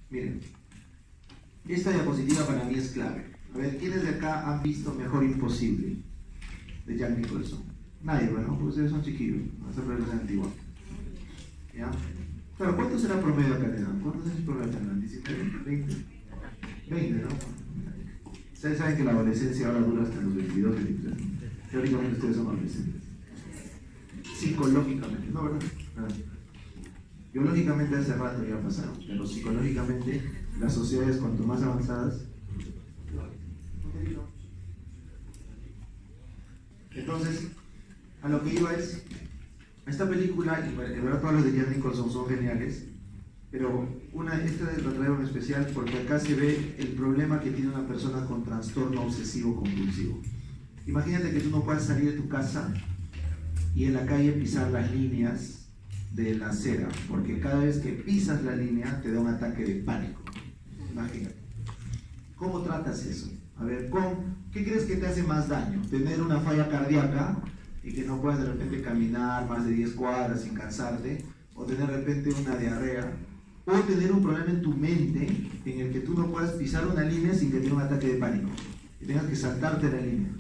Miren, esta diapositiva para mí es clave. A ver, ¿quiénes de acá han visto Mejor Imposible? De Jack Nicholson. Nadie, bueno, pues ustedes son chiquillos, esa película es antigua. ¿Ya? Claro, ¿cuánto será promedio acá? ¿Cuántos es el promedio acá? ¿19? ¿20? 20, ¿no? Ustedes saben que la adolescencia ahora dura hasta los 22, 23. Teóricamente ustedes son adolescentes. Psicológicamente, ¿no, verdad? Biológicamente hace rato ya pasaron, pero psicológicamente las sociedades cuanto más avanzadas. Entonces, a lo que iba es, esta película, y de verdad todas las de Jack Nicholson son geniales, pero esta la traigo en especial porque acá se ve el problema que tiene una persona con trastorno obsesivo compulsivo. Imagínate que tú no puedas salir de tu casa y en la calle pisar las líneas de la acera, porque cada vez que pisas la línea te da un ataque de pánico. Imagínate. ¿Cómo tratas eso? A ver, ¿qué crees que te hace más daño? ¿Tener una falla cardíaca y que no puedas de repente caminar más de 10 cuadras sin cansarte? ¿O tener de repente una diarrea? ¿O tener un problema en tu mente en el que tú no puedas pisar una línea sin que te dé un ataque de pánico? Y tengas que saltarte la línea,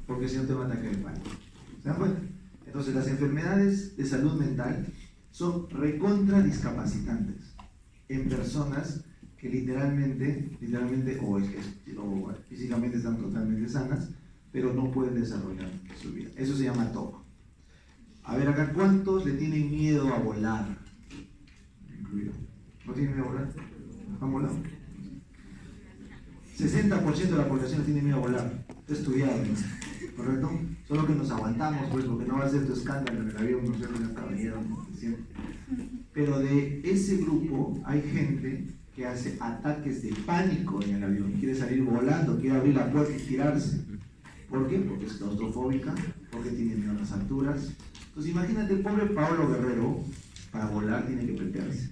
porque si no te da un ataque de pánico. ¿Se dan cuenta? Entonces las enfermedades de salud mental son recontra discapacitantes en personas que literalmente o físicamente están totalmente sanas, pero no pueden desarrollar su vida. Eso se llama TOC. A ver acá, ¿cuántos le tienen miedo a volar? Incluido. ¿No tienen miedo a volar? ¿Han volado? 60% de la población tiene miedo a volar. Está estudiado, ¿no? ¿Correcto? Solo que nos aguantamos, pues, porque no va a ser tu escándalo en el avión, no sé, los caballeros, ¿no? Pero de ese grupo hay gente que hace ataques de pánico en el avión, quiere salir volando, quiere abrir la puerta y tirarse. ¿Por qué? Porque es claustrofóbica, porque tiene miedo a las alturas. Entonces imagínate, el pobre Pablo Guerrero, para volar tiene que pepearse.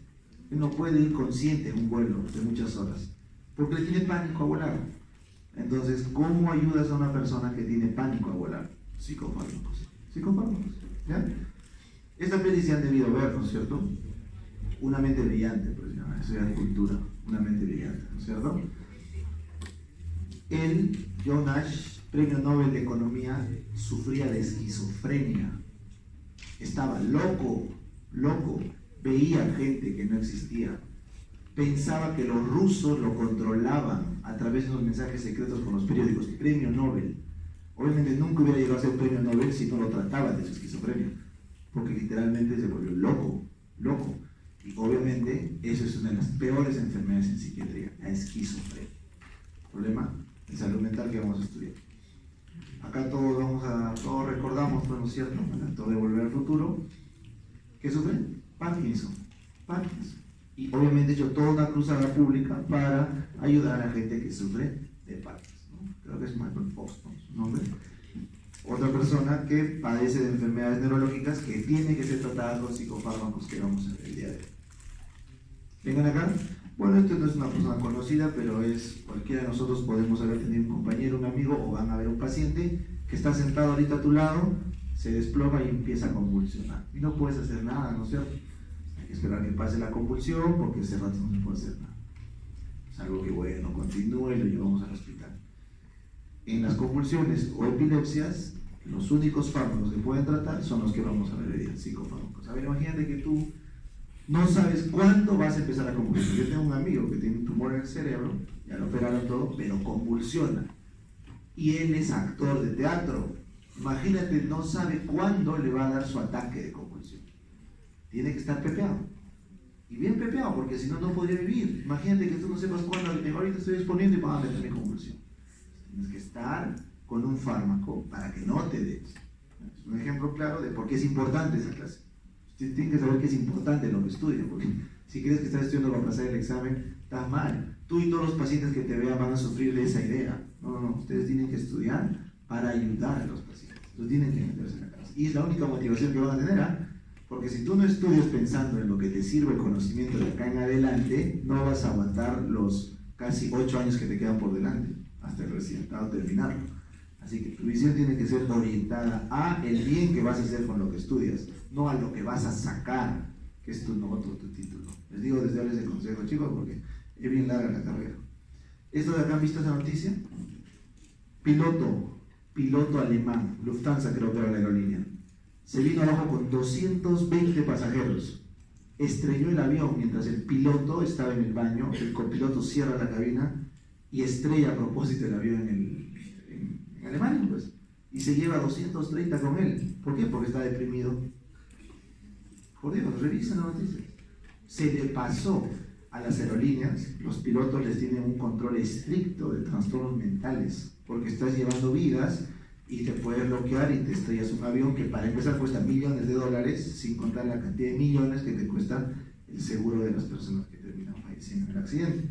Él no puede ir consciente en un vuelo de muchas horas, porque le tiene pánico a volar. Entonces, ¿cómo ayudas a una persona que tiene pánico a volar? Psicofármacos. Psicofármacos, ¿ya? Esta peli se han debido ver, ¿no es cierto? Una mente brillante, pues ya, eso ya es cultura, una mente brillante, ¿no es cierto? Él, John Nash, premio Nobel de Economía, sufría de esquizofrenia. Estaba loco, veía gente que no existía. Pensaba que los rusos lo controlaban a través de unos mensajes secretos con los periódicos. Premio Nobel. Obviamente nunca hubiera llegado a ser premio Nobel si no lo trataban de su esquizofrenia, porque literalmente se volvió loco. Y obviamente eso es una de las peores enfermedades en psiquiatría, la esquizofrenia. Problema de salud mental que vamos a estudiar. Acá todos recordamos, pues, ¿no es cierto? El actor de Volver al Futuro. ¿Qué sufre? Parkinson. Y obviamente he hecho toda una cruzada pública para ayudar a la gente que sufre de Parkinson, ¿no? Creo que es Michael Fox, ¿no? Su nombre. Otra persona que padece de enfermedades neurológicas que tiene que ser tratada con psicofármacos que vamos a ver el día de hoy. Vengan acá. Bueno, esto no es una persona conocida, pero es cualquiera de nosotros podemos haber tenido un compañero, un amigo, o van a ver un paciente que está sentado ahorita a tu lado, se desploma y empieza a convulsionar. Y no puedes hacer nada, ¿no es cierto? Hay que esperar que pase la convulsión, porque ese rato no se puede hacer nada. Es algo que, bueno, continúe y lo llevamos al hospital. En las convulsiones o epilepsias, los únicos fármacos que pueden tratar son los que vamos a ver hoy día, psicofármacos. A ver, imagínate que tú no sabes cuándo vas a empezar a convulsionar. Yo tengo un amigo que tiene un tumor en el cerebro, ya lo operaron todo, pero convulsiona. Y él es actor de teatro. Imagínate, no sabe cuándo le va a dar su ataque de convulsión. Tiene que estar pepeado. Y bien pepeado, porque si no, no podría vivir. Imagínate que tú no sepas cuándo, ahorita estoy exponiendo y van a meterme convulsión. Tienes que estar con un fármaco para que no te des. Es un ejemplo claro de por qué es importante esa clase. Usted tiene que saber que es importante lo que estudia, porque si crees que estás estudiando para pasar el examen, estás mal. Tú y todos los pacientes que te vean van a sufrir de esa idea. No, ustedes tienen que estudiar para ayudar a los pacientes. Entonces tienen que meterse en la clase. Y es la única motivación que van a tener, ¿eh? Porque si tú no estudias pensando en lo que te sirve el conocimiento de acá en adelante, no vas a aguantar los casi 8 años que te quedan por delante, hasta el recién terminarlo. Así que tu visión tiene que ser orientada a el bien que vas a hacer con lo que estudias, no a lo que vas a sacar, que que es tu nota o tu título. Les digo desde ahora ese consejo, chicos, porque es bien larga la carrera. ¿Esto de acá han visto esa noticia? Piloto alemán, Lufthansa creo que era la aerolínea, se vino abajo con 220 pasajeros. Estrelló el avión mientras el piloto estaba en el baño, el copiloto cierra la cabina y estrella a propósito el avión en Alemania, pues. Y se lleva 230 con él. ¿Por qué? Porque está deprimido. Por Dios, revisen la noticia. Se le pasó a las aerolíneas, los pilotos les tienen un control estricto de trastornos mentales, porque estás llevando vidas y te puedes bloquear y te estrellas un avión que para empezar cuesta millones de dólares, sin contar la cantidad de millones que te cuesta el seguro de las personas que terminan falleciendo en el accidente.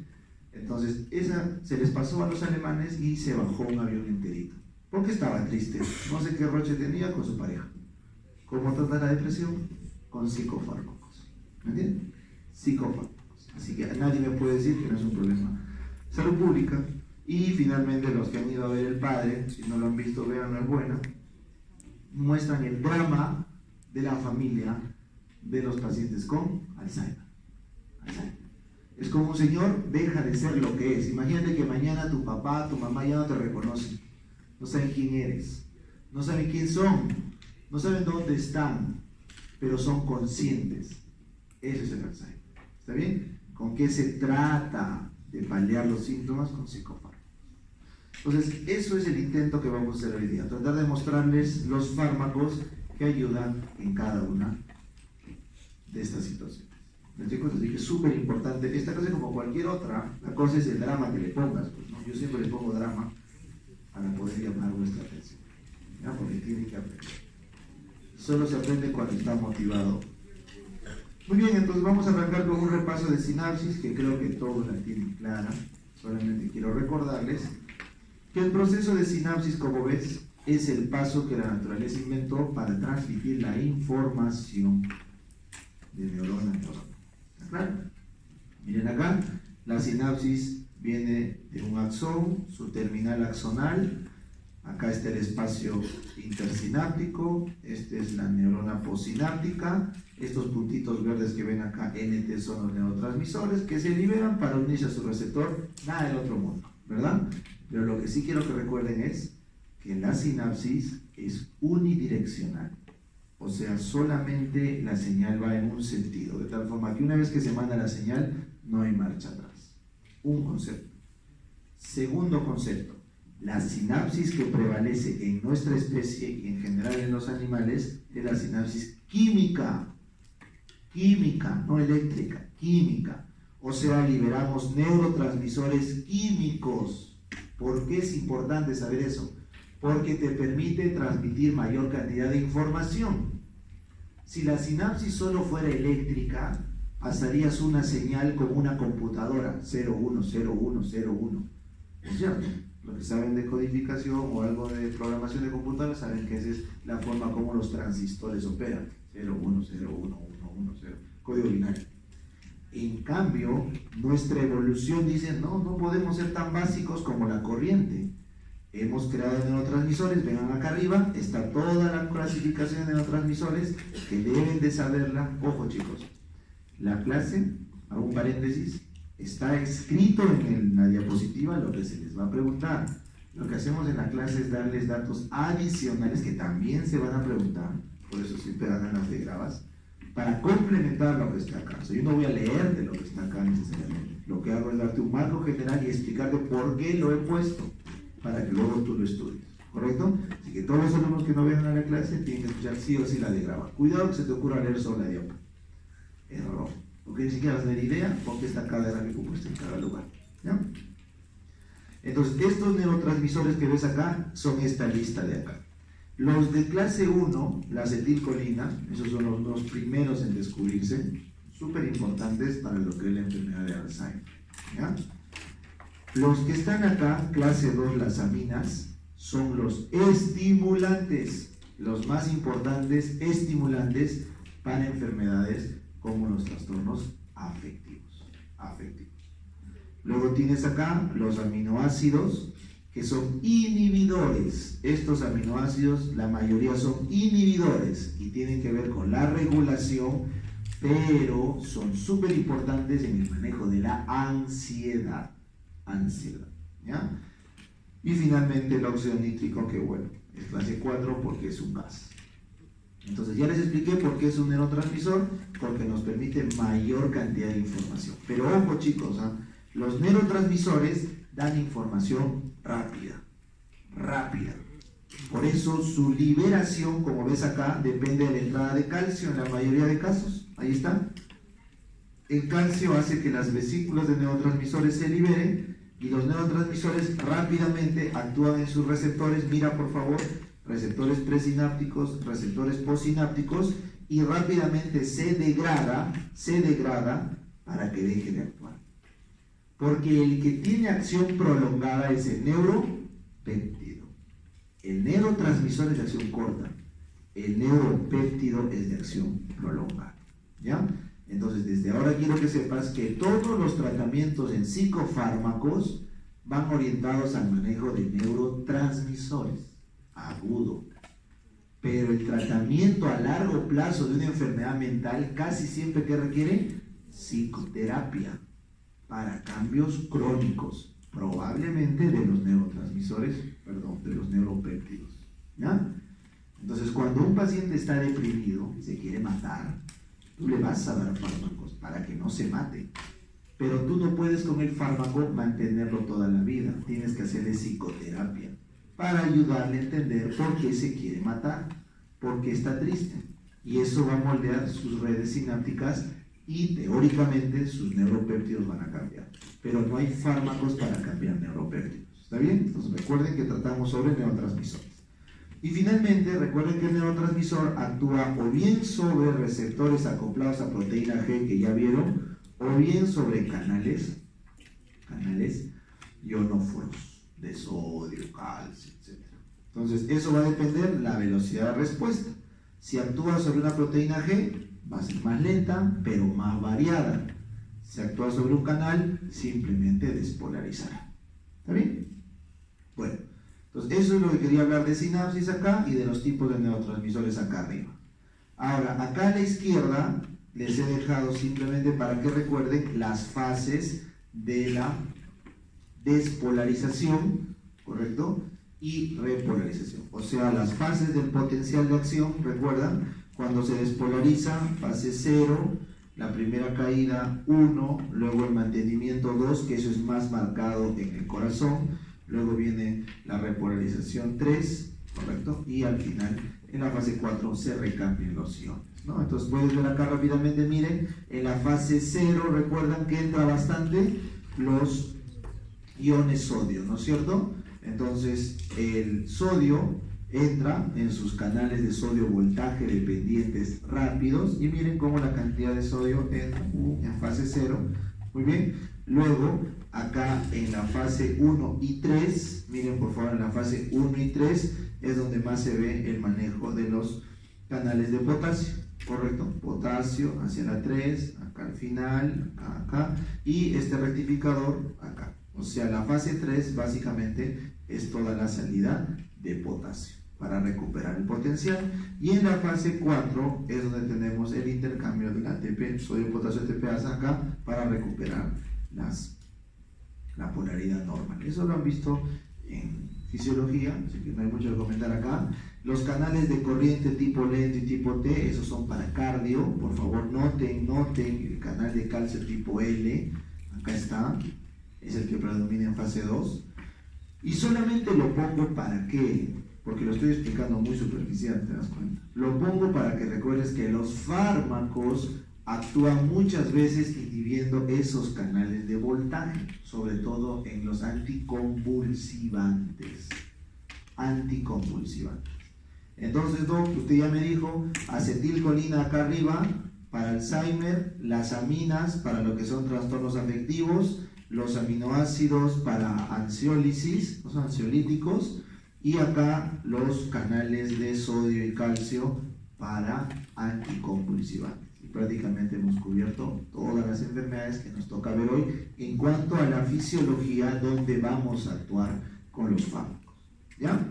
Entonces, esa se les pasó a los alemanes y se bajó un avión enterito, porque estaba triste, no sé qué roche tenía con su pareja. ¿Cómo tratar la depresión? Con psicofármacos. ¿Me entienden? Psicofármacos. Así que nadie me puede decir que no es un problema de salud pública. Y finalmente los que han ido a ver El Padre, si no lo han visto, vean, no es buena, muestran el drama de la familia de los pacientes con Alzheimer. Es como un señor deja de ser lo que es. Imagínate que mañana tu papá, tu mamá ya no te reconocen, no saben quién eres, no saben quién son, no saben dónde están, pero son conscientes. Eso es el Alzheimer. ¿Está bien? ¿Con qué se trata de paliar los síntomas? Con psicofármacos. Entonces, eso es el intento que vamos a hacer hoy día, tratar de mostrarles los fármacos que ayudan en cada una de estas situaciones. Les digo, así que es súper importante. Esta cosa es como cualquier otra, la cosa es el drama que le pongas, pues, ¿no? Yo siempre le pongo drama para poder llamar vuestra atención, ¿ya? Porque tiene que aprender. Solo se aprende cuando está motivado. Muy bien, entonces vamos a arrancar con un repaso de sinapsis, que creo que todos la tienen clara. Solamente quiero recordarles que el proceso de sinapsis, como ves, es el paso que la naturaleza inventó para transmitir la información de neurona a neurona. ¿Está claro? Miren acá, la sinapsis viene de un axón, su terminal axonal. Acá está el espacio intersináptico, esta es la neurona postsináptica. Estos puntitos verdes que ven acá, NT, son los neurotransmisores que se liberan para unirse a su receptor, nada del otro mundo, ¿verdad? Pero lo que sí quiero que recuerden es que la sinapsis es unidireccional, o sea, solamente la señal va en un sentido, de tal forma que una vez que se manda la señal, no hay marcha atrás. Un concepto. Segundo concepto. La sinapsis que prevalece en nuestra especie y en general en los animales es la sinapsis química, no eléctrica, química. O sea, liberamos neurotransmisores químicos. ¿Por qué es importante saber eso? Porque te permite transmitir mayor cantidad de información. Si la sinapsis solo fuera eléctrica, pasarías una señal como una computadora, 01, 01, 01. ¿Es cierto? Los que saben de codificación o algo de programación de computadoras saben que esa es la forma como los transistores operan. 01, 01, 1, 0, código binario. En cambio, nuestra evolución dice, no podemos ser tan básicos como la corriente. Hemos creado neurotransmisores, vengan acá arriba, está toda la clasificación de neurotransmisores que deben de saberla. Ojo chicos, la clase, hago un paréntesis, está escrito en la diapositiva lo que se les va a preguntar. Lo que hacemos en la clase es darles datos adicionales que también se van a preguntar, por eso siempre dan las de grabas, para complementar lo que está acá. O sea, yo no voy a leerte lo que está acá necesariamente. Lo que hago es darte un marco general y explicarte por qué lo he puesto, para que luego tú lo estudies. ¿Correcto? Así que todos los alumnos que no vengan a la clase tienen que escuchar sí o sí la de graba. Cuidado que se te ocurra leer solo la diapo. Error. Porque ni siquiera vas a tener idea porque está cada gráfico puesto en cada lugar. ¿Ya? Entonces, estos neurotransmisores que ves acá son esta lista de acá. Los de clase 1, la acetilcolina, esos son los dos primeros en descubrirse, súper importantes para lo que es la enfermedad de Alzheimer. ¿Ya? Los que están acá, clase 2, las aminas, son los estimulantes, los más importantes estimulantes para enfermedades como los trastornos afectivos. Luego tienes acá los aminoácidos, que son inhibidores. Estos aminoácidos, la mayoría son inhibidores y tienen que ver con la regulación pero son súper importantes en el manejo de la ansiedad. ¿Ya? Y finalmente el óxido nítrico, que bueno, es clase 4 porque es un gas. Entonces ya les expliqué por qué es un neurotransmisor, porque nos permite mayor cantidad de información. Pero ojo chicos, los neurotransmisores dan información rápida. Por eso su liberación, como ves acá, depende de la entrada de calcio en la mayoría de casos. Ahí está. El calcio hace que las vesículas de neurotransmisores se liberen y los neurotransmisores rápidamente actúan en sus receptores. Mira por favor, receptores presinápticos, receptores postsinápticos, y rápidamente se degrada para que deje de actuar. Porque el que tiene acción prolongada es el neuropéptido. El neurotransmisor es de acción corta, el neuropéptido es de acción prolongada. ¿Ya? Entonces, desde ahora quiero que sepas que todos los tratamientos en psicofármacos van orientados al manejo de neurotransmisores, agudo. Pero el tratamiento a largo plazo de una enfermedad mental casi siempre que requiere psicoterapia para cambios crónicos, probablemente de los neurotransmisores, de los neuropéptidos. ¿Ya? Entonces, cuando un paciente está deprimido y se quiere matar, tú le vas a dar fármacos para que no se mate. Pero tú no puedes con el fármaco mantenerlo toda la vida. Tienes que hacerle psicoterapia para ayudarle a entender por qué se quiere matar, por qué está triste. Y eso va a moldear sus redes sinápticas y teóricamente sus neuropéptidos van a cambiar. Pero no hay fármacos para cambiar neuropéptidos. ¿Está bien? Entonces recuerden que tratamos sobre neurotransmisores. Y finalmente, recuerden que el neurotransmisor actúa o bien sobre receptores acoplados a proteína G, que ya vieron, o bien sobre canales ionóforos de sodio, calcio, etc. Entonces, eso va a depender de la velocidad de respuesta. Si actúa sobre una proteína G, va a ser más lenta, pero más variada. Si actúa sobre un canal, simplemente despolarizará. ¿Está bien? Bueno. Entonces, eso es lo que quería hablar de sinapsis acá y de los tipos de neurotransmisores acá arriba. Ahora, acá a la izquierda les he dejado simplemente para que recuerden las fases de la despolarización, ¿correcto? Y repolarización. O sea, las fases del potencial de acción, ¿recuerdan? Cuando se despolariza, fase 0, la primera caída 1, luego el mantenimiento 2, que eso es más marcado en el corazón. Luego viene la repolarización 3, ¿correcto? Y al final, en la fase 4, se recambian los iones, ¿no? Entonces, puedes ver acá rápidamente, miren, en la fase 0, recuerdan que entra bastante los iones sodio, ¿no es cierto? Entonces, el sodio entra en sus canales de sodio voltaje dependientes rápidos, y miren cómo la cantidad de sodio entra en fase 0, muy bien. Luego, acá en la fase 1 y 3, miren por favor, en la fase 1 y 3 es donde más se ve el manejo de los canales de potasio, ¿correcto? Potasio hacia la 3, acá al final, acá, y este rectificador acá. O sea, la fase 3 básicamente es toda la salida de potasio para recuperar el potencial, y en la fase 4 es donde tenemos el intercambio del ATP, sodio, potasio, ATPasa acá, para recuperar la polaridad normal. Eso lo han visto en fisiología, así que no hay mucho que comentar acá. Los canales de corriente tipo lento y tipo T, esos son para cardio. Por favor, noten el canal de calcio tipo L, acá está, es el que predomina en fase 2. Y solamente lo pongo para qué, porque lo estoy explicando muy superficial, te das cuenta. Lo pongo para que recuerdes que los fármacos actúan muchas veces inhibiendo esos canales de voltaje, sobre todo en los anticonvulsivantes. Entonces, Doc, usted ya me dijo, acetilcolina acá arriba para Alzheimer, las aminas para lo que son trastornos afectivos, los aminoácidos para ansiólisis, los ansiolíticos, y acá los canales de sodio y calcio para anticonvulsivantes. Prácticamente hemos cubierto todas las enfermedades que nos toca ver hoy en cuanto a la fisiología, donde vamos a actuar con los fármacos. ¿Ya?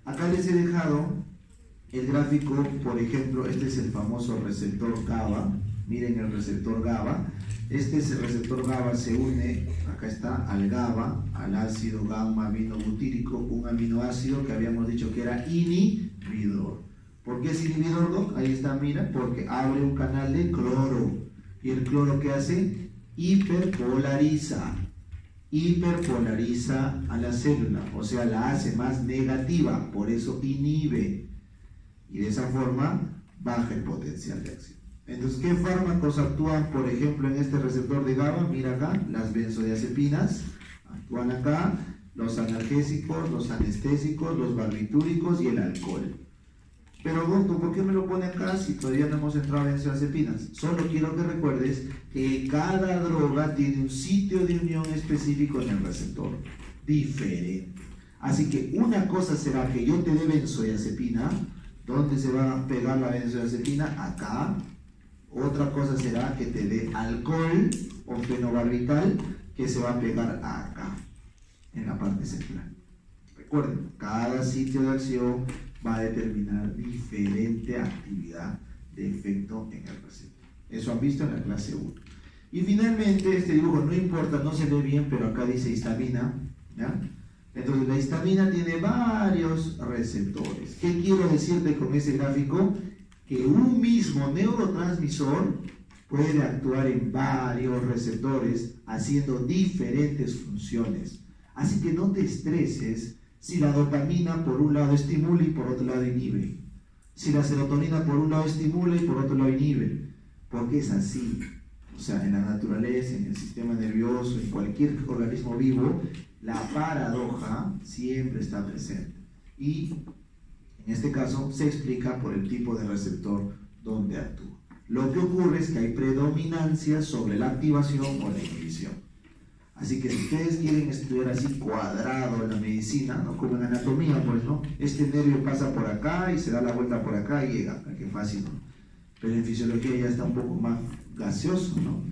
Acá les he dejado el gráfico, por ejemplo, este es el famoso receptor GABA, Miren el receptor GABA. Este es el receptor GABA, se une, acá está, al GABA, al ácido gamma aminobutírico, un aminoácido que habíamos dicho que era inhibidor. ¿Por qué es inhibidor, Doc? Ahí está, mira, porque abre un canal de cloro. ¿Y el cloro qué hace? Hiperpolariza a la célula, o sea, la hace más negativa, por eso inhibe. Y de esa forma baja el potencial de acción. Entonces, ¿qué fármacos actúan, por ejemplo, en este receptor de GABA? Mira acá, las benzodiazepinas actúan acá, los analgésicos, los anestésicos, los barbitúricos y el alcohol. Pero, doctor, ¿por qué me lo pone acá si todavía no hemos entrado en benzodiazepinas? Solo quiero que recuerdes que cada droga tiene un sitio de unión específico en el receptor, diferente. Así que una cosa será que yo te dé benzodiazepina. ¿Dónde se va a pegar la benzodiazepina? Acá. Otra cosa será que te dé alcohol o fenobarbital, que se va a pegar acá, en la parte central. Recuerden, cada sitio de acción va a determinar diferente actividad de efecto en el receptor. Eso han visto en la clase 1. Y finalmente, este dibujo no importa, no se ve bien, pero acá dice histamina, ¿ya? Entonces la histamina tiene varios receptores. ¿Qué quiero decirte con ese gráfico? Que un mismo neurotransmisor puede actuar en varios receptores haciendo diferentes funciones. Así que no te estreses si la dopamina por un lado estimula y por otro lado inhibe. Si la serotonina por un lado estimula y por otro lado inhibe. Porque es así. O sea, en la naturaleza, en el sistema nervioso, en cualquier organismo vivo, la paradoja siempre está presente. Y en este caso se explica por el tipo de receptor donde actúa. Lo que ocurre es que hay predominancia sobre la activación o la inhibición. Así que si ustedes quieren estudiar así cuadrado en la medicina, ¿no? Como en anatomía, pues, ¿no? Este nervio pasa por acá y se da la vuelta por acá y llega. Qué fácil, ¿no? Pero en fisiología ya está un poco más gaseoso, ¿no?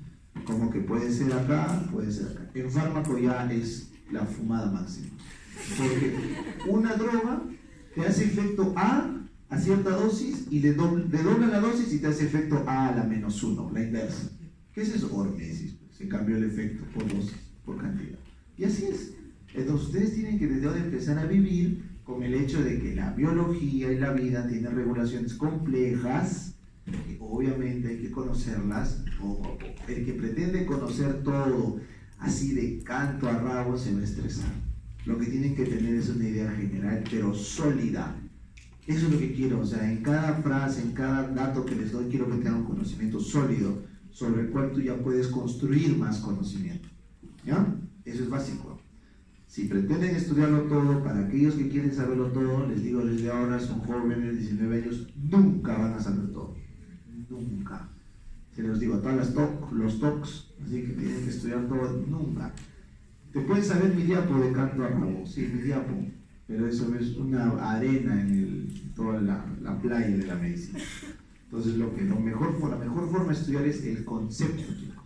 Como que puede ser acá, puede ser acá. En fármaco ya es la fumada máxima. Porque una droga te hace efecto A cierta dosis y le dobla la dosis y te hace efecto A a la -1, la inversa. ¿Qué es eso? Hormesis. Se cambió el efecto por dosis, por cantidad. Y así es. Entonces ustedes tienen que desde ahora empezar a vivir con el hecho de que la biología y la vida tienen regulaciones complejas, que obviamente hay que conocerlas poco a poco. El que pretende conocer todo así de canto a rabo se va a estresar. Lo que tienen que tener es una idea general, pero sólida. Eso es lo que quiero, o sea, en cada frase, en cada dato que les doy, quiero que tengan un conocimiento sólido, sobre el cual tú ya puedes construir más conocimiento. ¿Ya? Eso es básico. Si pretenden estudiarlo todo, para aquellos que quieren saberlo todo, les digo desde ahora, son jóvenes de 19 años, nunca van a saber todo. Nunca. Se los digo a todas los talks, así que tienen que estudiar todo, nunca. Te puedes saber mi diapo de canto a rabo, sí, mi diapo, pero eso es una arena en toda la playa de la medicina. Entonces la mejor forma de estudiar es el concepto, chicos.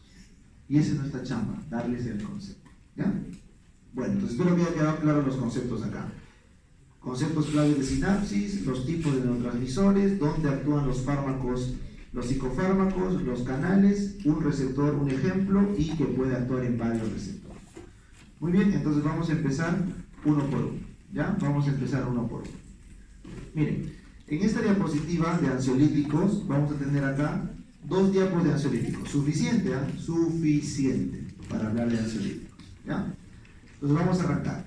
Y esa es nuestra chamba, darles el concepto. ¿Ya? Bueno, entonces espero que haya quedado claro los conceptos acá. Conceptos claves de sinapsis, los tipos de neurotransmisores, dónde actúan los fármacos, los psicofármacos, los canales, un receptor, un ejemplo, y que puede actuar en varios receptores. Muy bien, entonces vamos a empezar uno por uno. ¿Ya? Vamos a empezar uno por uno. Miren, en esta diapositiva de ansiolíticos vamos a tener acá 2 diapos de ansiolíticos. Suficiente, ¿eh? Suficiente para hablar de ansiolíticos. ¿Ya? Entonces vamos a arrancar.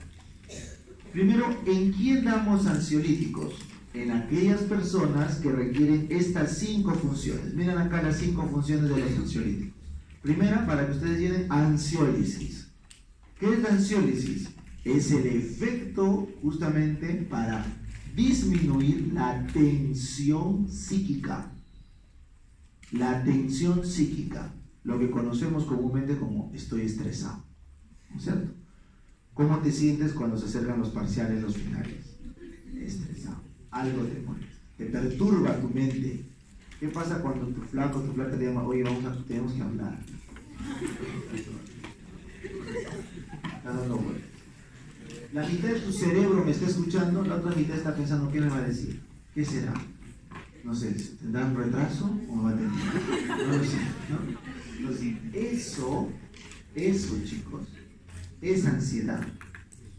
Primero, ¿en quién damos ansiolíticos? En aquellas personas que requieren estas 5 funciones. Miren acá las 5 funciones de los ansiolíticos. Primera, para que ustedes llenen, ansiólisis. ¿Qué es la ansiólisis? Es el efecto justamente para disminuir la tensión psíquica. La tensión psíquica, lo que conocemos comúnmente como estoy estresado. ¿No es cierto? ¿Cómo te sientes cuando se acercan los parciales, los finales? Estresado. Algo te molesta. Te perturba tu mente. ¿Qué pasa cuando tu flaca te llama, oye, tenemos que hablar? Está dando vueltas. La mitad de tu cerebro me está escuchando, la otra mitad está pensando, ¿qué me va a decir? ¿Qué será? No sé, ¿tendrá un retraso o no va a tener? No lo sé, ¿no? Entonces, eso, chicos, es ansiedad.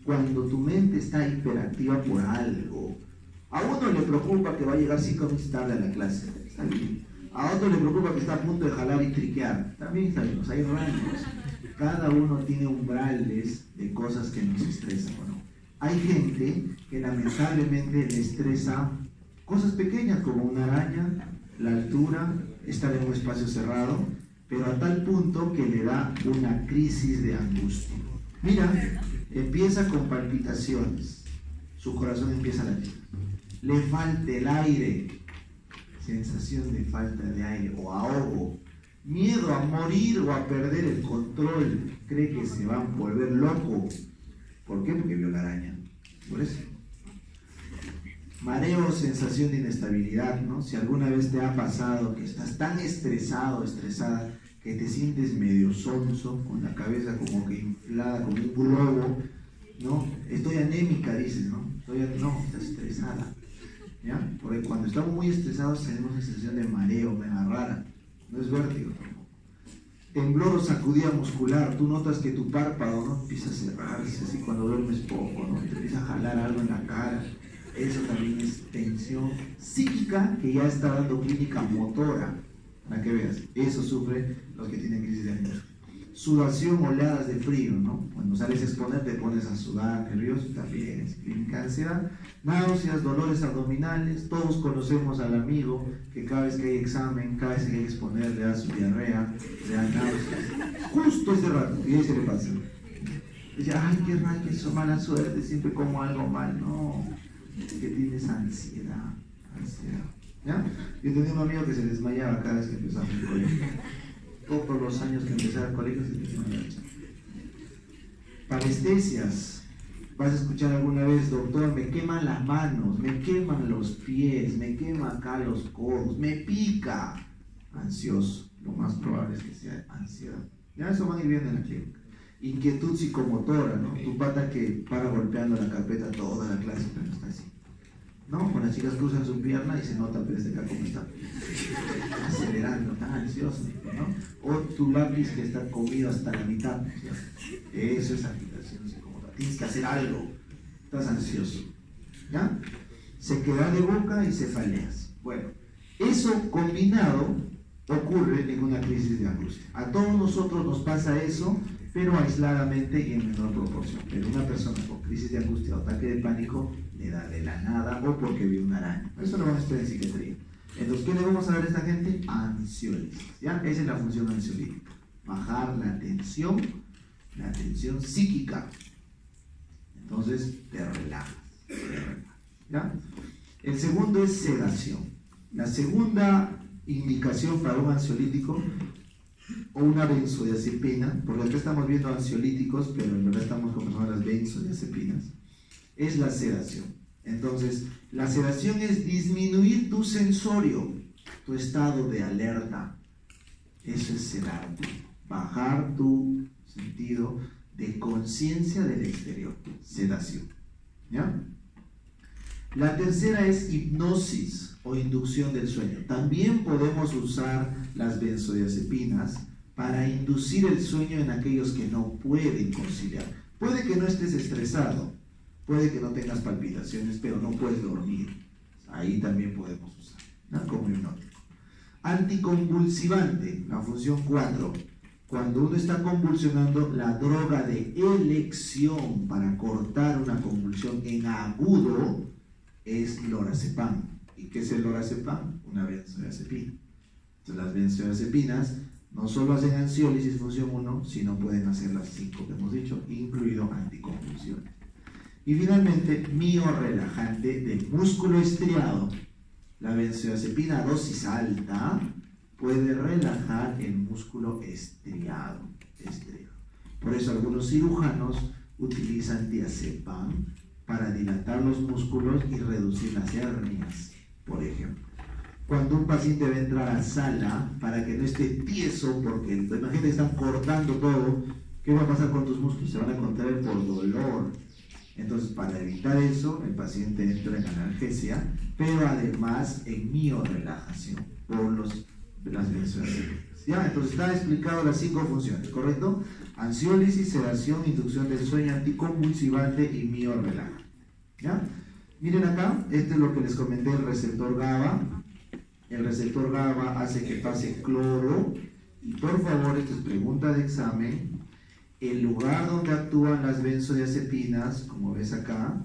Cuando tu mente está hiperactiva por algo, a uno le preocupa que va a llegar 5 minutos tarde a la clase, está bien. A otro le preocupa que está a punto de jalar y triquear, también está bien. O sea, hay rangos. Cada uno tiene umbrales de cosas que nos estresan, ¿o no? Hay gente que lamentablemente le estresa cosas pequeñas como una araña, la altura, estar en un espacio cerrado, pero a tal punto que le da una crisis de angustia. Mira, empieza con palpitaciones, su corazón empieza a latir, le falta el aire, sensación de falta de aire o ahogo, miedo a morir o a perder el control, cree que se va a volver loco. ¿Por qué? Porque vio la araña. Por eso. Mareo, sensación de inestabilidad, ¿no? Si alguna vez te ha pasado que estás tan estresado, estresada, que te sientes medio sonso, con la cabeza como que inflada, como un globo, ¿no? Estoy anémica, dices, ¿no? No, estás estresada, ¿ya? Porque cuando estamos muy estresados tenemos una sensación de mareo, mega rara, no es vértigo tampoco. Temblor o sacudida muscular, tú notas que tu párpado, ¿no? Empieza a cerrarse, así cuando duermes poco, ¿no? Te empieza a jalar algo en la cara. Eso también es tensión psíquica que ya está dando clínica motora, para que veas. Eso sufren los que tienen crisis de angustia. Sudación, oleadas de frío, ¿no? Cuando sales a exponer te pones a sudar, nervioso, también es clínica de ansiedad. Náuseas, dolores abdominales, todos conocemos al amigo que cada vez que hay examen, cada vez que hay que exponer le da su diarrea, le da náuseas. Justo ese rato, y ahí se le pasa. Dice, ay, qué raro, eso, mala suerte, siempre como algo mal. No, que tienes ansiedad. ¿Ya? Yo tenía un amigo que se desmayaba cada vez que empezaba el colegio. Todos los años que empezaba el colegio se desmayaba. Parestesias. Vas a escuchar alguna vez, doctor, me queman las manos, me queman los pies, me queman acá los codos, me pica. Ansioso. Lo más probable es que sea ansiedad. Ya eso van a ir viendo en la clínica. Inquietud psicomotora, ¿no? Tu pata que para golpeando la carpeta toda la clase, pero no está así. ¿No? Cuando las chicas cruzan su pierna y se nota desde acá cómo está acelerando, tan ansioso, ¿no? O tu lápiz que está comido hasta la mitad, ¿no? Eso es agitación psicomotora. Tienes que hacer algo, estás ansioso, ¿ya? Sequedad de boca y cefaleas. Bueno, eso combinado ocurre en una crisis de angustia. A todos nosotros nos pasa eso, pero aisladamente y en menor proporción. Pero una persona con crisis de angustia o ataque de pánico le da de la nada o porque vio una araña. Eso lo vamos a estudiar en psiquiatría. Entonces, ¿qué le vamos a dar a esta gente? Ansiolíticos. ¿Ya? Esa es la función ansiolítica. Bajar la tensión psíquica. Entonces, te relajas. ¿Ya? El segundo es sedación. La segunda indicación para un ansiolítico o una benzodiazepina, porque acá estamos viendo ansiolíticos, pero en verdad estamos conversando las benzodiazepinas, es la sedación. Entonces, la sedación es disminuir tu sensorio, tu estado de alerta. Eso es sedarte, bajar tu sentido de conciencia del exterior, sedación. ¿Ya? La tercera es hipnosis o inducción del sueño. También podemos usar las benzodiazepinas para inducir el sueño en aquellos que no pueden conciliar. Puede que no estés estresado, puede que no tengas palpitaciones, pero no puedes dormir. Ahí también podemos usar, ¿no? Como hipnótico. Anticonvulsivante, la función 4. Cuando uno está convulsionando, la droga de elección para cortar una convulsión en agudo es lorazepam. ¿Y qué es el lorazepam? Una benzodiazepina. Entonces las benzodiazepinas no solo hacen ansiólisis función 1, sino pueden hacer las 5 que hemos dicho, incluido anticonvulsiones. Y finalmente, miorrelajante del músculo estriado. La benzodiazepina a dosis alta puede relajar el músculo estriado. Por eso algunos cirujanos utilizan diazepam para dilatar los músculos y reducir las hernias, por ejemplo. Cuando un paciente va a entrar a sala para que no esté tieso, porque imagínate que están cortando todo, ¿qué va a pasar con tus músculos? Se van a contraer por dolor. Entonces, para evitar eso, el paciente entra en analgesia, pero además en miorelajación por las benzodiazepinas. ¿Ya? Entonces está explicado las 5 funciones, ¿correcto? Ansiólisis, sedación, inducción del sueño, anticonvulsivante y miorrelaja. ¿Ya? Miren acá, esto es lo que les comenté, el receptor GABA. El receptor GABA hace que pase cloro. Y por favor, esto es pregunta de examen. El lugar donde actúan las benzodiazepinas, como ves acá,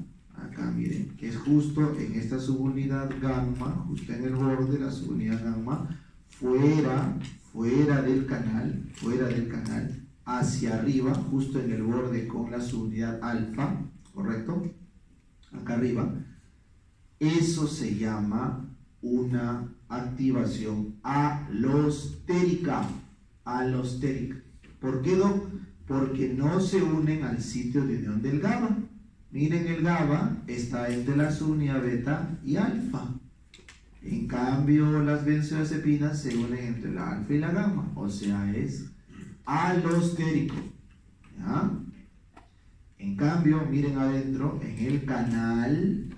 miren, es justo en esta subunidad gamma, justo en el borde de la subunidad gamma, fuera del canal, hacia arriba, justo en el borde con la subunidad alfa, ¿correcto? Acá arriba. Eso se llama una activación alostérica. ¿Por qué, Doc? Porque no se unen al sitio de unión del GABA. Miren, el GABA está entre la subunidad beta y alfa. En cambio, las benzodiazepinas se unen entre la alfa y la gamma, o sea, es alostérico. ¿Ya? En cambio, miren adentro, en el canal,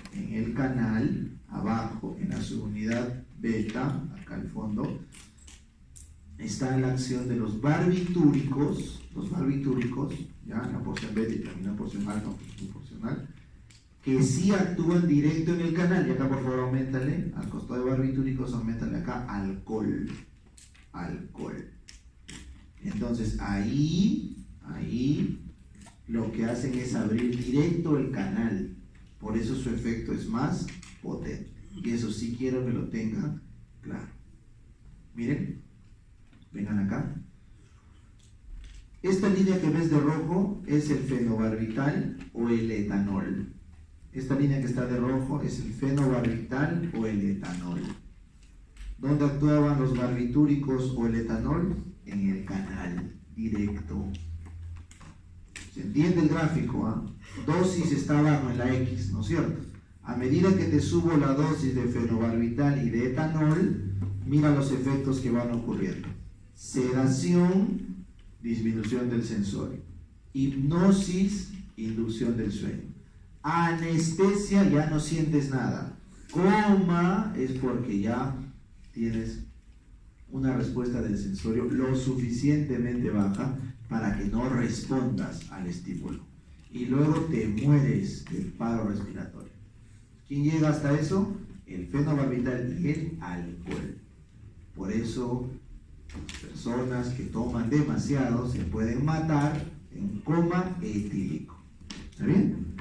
abajo, en la subunidad beta, acá al fondo, está la acción de los barbitúricos, ya, en la porción beta y también en la porción alfa proporcional, que sí actúan directo en el canal. Y acá por favor aumentale, al costado de barbitúricos, aumentale acá alcohol. Entonces ahí lo que hacen es abrir directo el canal, por eso su efecto es más potente. Y eso sí quiero que lo tengan claro. Miren, vengan acá. Esta línea que ves de rojo es el fenobarbital o el etanol. Esta línea que está de rojo es el fenobarbital o el etanol. ¿Dónde actuaban los barbitúricos o el etanol? En el canal directo. ¿Se entiende el gráfico? Dosis está abajo en la X, ¿no es cierto? A medida que te subo la dosis de fenobarbital y de etanol, mira los efectos que van ocurriendo. Sedación, disminución del sensorio. Hipnosis, inducción del sueño. Anestesia, ya no sientes nada. Coma es porque ya tienes una respuesta del sensorio lo suficientemente baja para que no respondas al estímulo. Y luego te mueres del paro respiratorio. ¿Quién llega hasta eso? El fenobarbital y el alcohol. Por eso, personas que toman demasiado se pueden matar en coma etílico. ¿Está bien?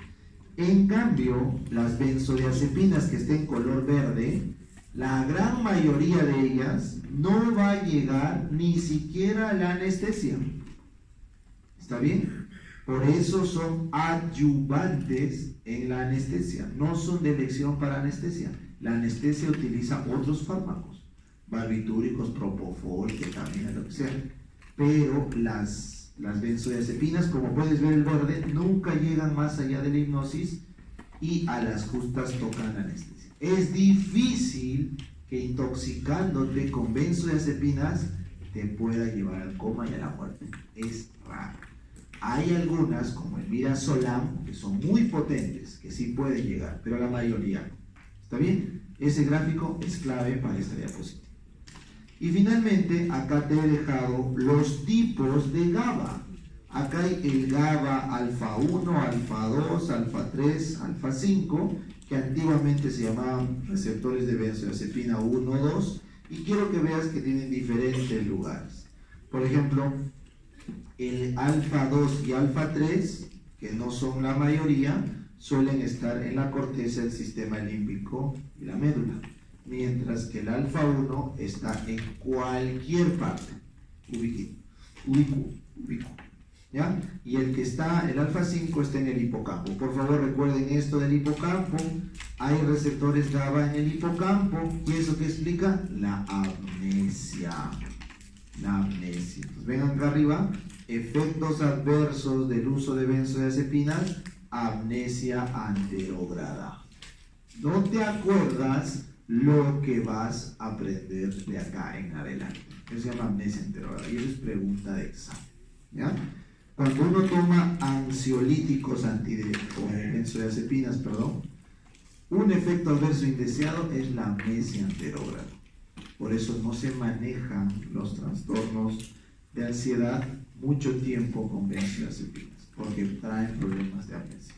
En cambio, las benzodiazepinas que estén en color verde, la gran mayoría de ellas no va a llegar ni siquiera a la anestesia. ¿Está bien? Por eso son adyuvantes en la anestesia, no son de elección para anestesia. La anestesia utiliza otros fármacos, barbitúricos, propofol, ketamina, lo que sea. Pero las benzodiazepinas, como puedes ver el verde, nunca llegan más allá de la hipnosis y a las justas tocan la anestesia. Es difícil que intoxicándote con benzodiazepinas te pueda llevar al coma y a la muerte. Es raro. Hay algunas, como el midazolam, que son muy potentes, que sí pueden llegar, pero la mayoría no. ¿Está bien? Ese gráfico es clave para esta diapositiva. Y finalmente, acá te he dejado los tipos de GABA. Acá hay el GABA alfa 1, alfa 2, alfa 3, alfa 5, que antiguamente se llamaban receptores de benzodiazepina 1, 2, y quiero que veas que tienen diferentes lugares. Por ejemplo, el alfa 2 y alfa 3, que no son la mayoría, suelen estar en la corteza del sistema límbico y la médula, mientras que el alfa 1 está en cualquier parte, ubícuo, ¿ya? Y el alfa 5 está en el hipocampo. Por favor, recuerden esto del hipocampo. Hay receptores GABA en el hipocampo. ¿Y eso qué explica? La amnesia. Entonces, ven acá arriba. Efectos adversos del uso de benzodiazepinas. Amnesia anterograda. No te acuerdas lo que vas a aprender de acá en adelante. Eso se llama amnesia anterograda. Y eso es pregunta de examen. ¿Ya? Cuando uno toma ansiolíticos o benzodiazepinas, un efecto adverso indeseado es la amnesia anterógrada. Por eso no se manejan los trastornos de ansiedad mucho tiempo con benzodiazepinas, porque traen problemas de amnesia.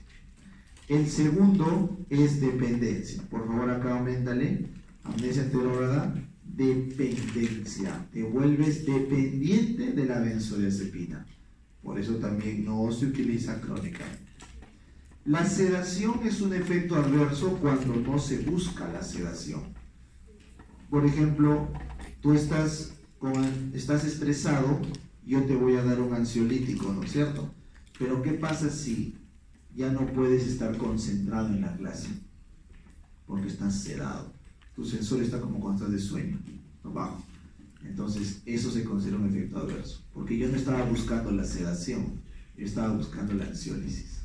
El segundo es dependencia. Por favor, acá auméntale. Amnesia anterógrada, dependencia. Te vuelves dependiente de la benzodiazepina. Por eso también no se utiliza crónicamente. La sedación es un efecto adverso cuando no se busca la sedación. Por ejemplo, tú estás estresado, yo te voy a dar un ansiolítico, ¿no es cierto? Pero ¿qué pasa si ya no puedes estar concentrado en la clase? Porque estás sedado. Tu sensor está como cuando estás de sueño, ¿no? Bajo. Entonces, eso se considera un efecto adverso. Porque yo no estaba buscando la sedación, yo estaba buscando la ansiólisis.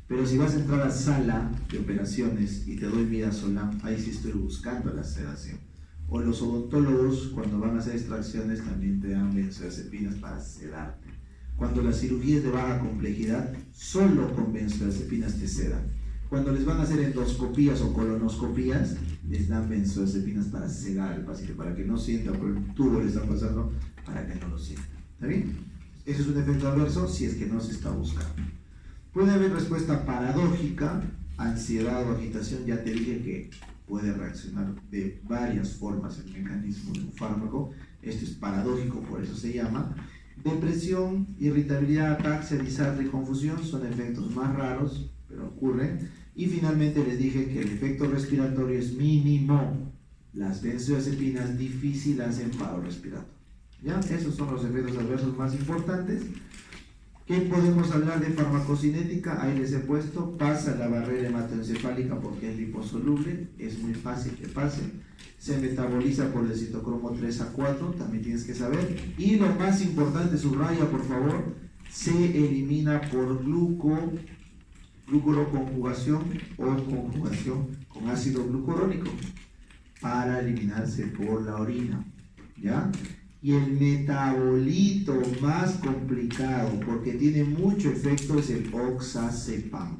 Pero si vas a entrar a sala de operaciones y te doy midazolam, ahí sí estoy buscando la sedación. O los odontólogos, cuando van a hacer extracciones, también te dan benzodiazepinas para sedarte. Cuando la cirugía es de baja complejidad, solo con benzodiazepinas te sedan. Cuando les van a hacer endoscopías o colonoscopías, les dan benzodiazepinas para sedar al paciente, para que no sienta por el tubo le están pasando, para que no lo sienta. ¿Está bien? Ese es un efecto adverso si es que no se está buscando. Puede haber respuesta paradójica, ansiedad o agitación. Ya te dije que puede reaccionar de varias formas el mecanismo de un fármaco. Esto es paradójico, por eso se llama. Depresión, irritabilidad, ataxia, disartria y confusión son efectos más raros, pero ocurren. Y finalmente les dije que el efecto respiratorio es mínimo. Las benzodiazepinas difícil hacen paro respiratorio. ¿Ya? Esos son los efectos adversos más importantes. ¿Qué podemos hablar de farmacocinética? Ahí les he puesto, pasa la barrera hematoencefálica porque es liposoluble, es muy fácil que pase. Se metaboliza por el citocromo 3 a 4, también tienes que saber. Y lo más importante, subraya por favor, se elimina por glucuroconjugación o conjugación con ácido glucurónico para eliminarse por la orina. ¿Ya? Y el metabolito más complicado, porque tiene mucho efecto, es el oxazepam.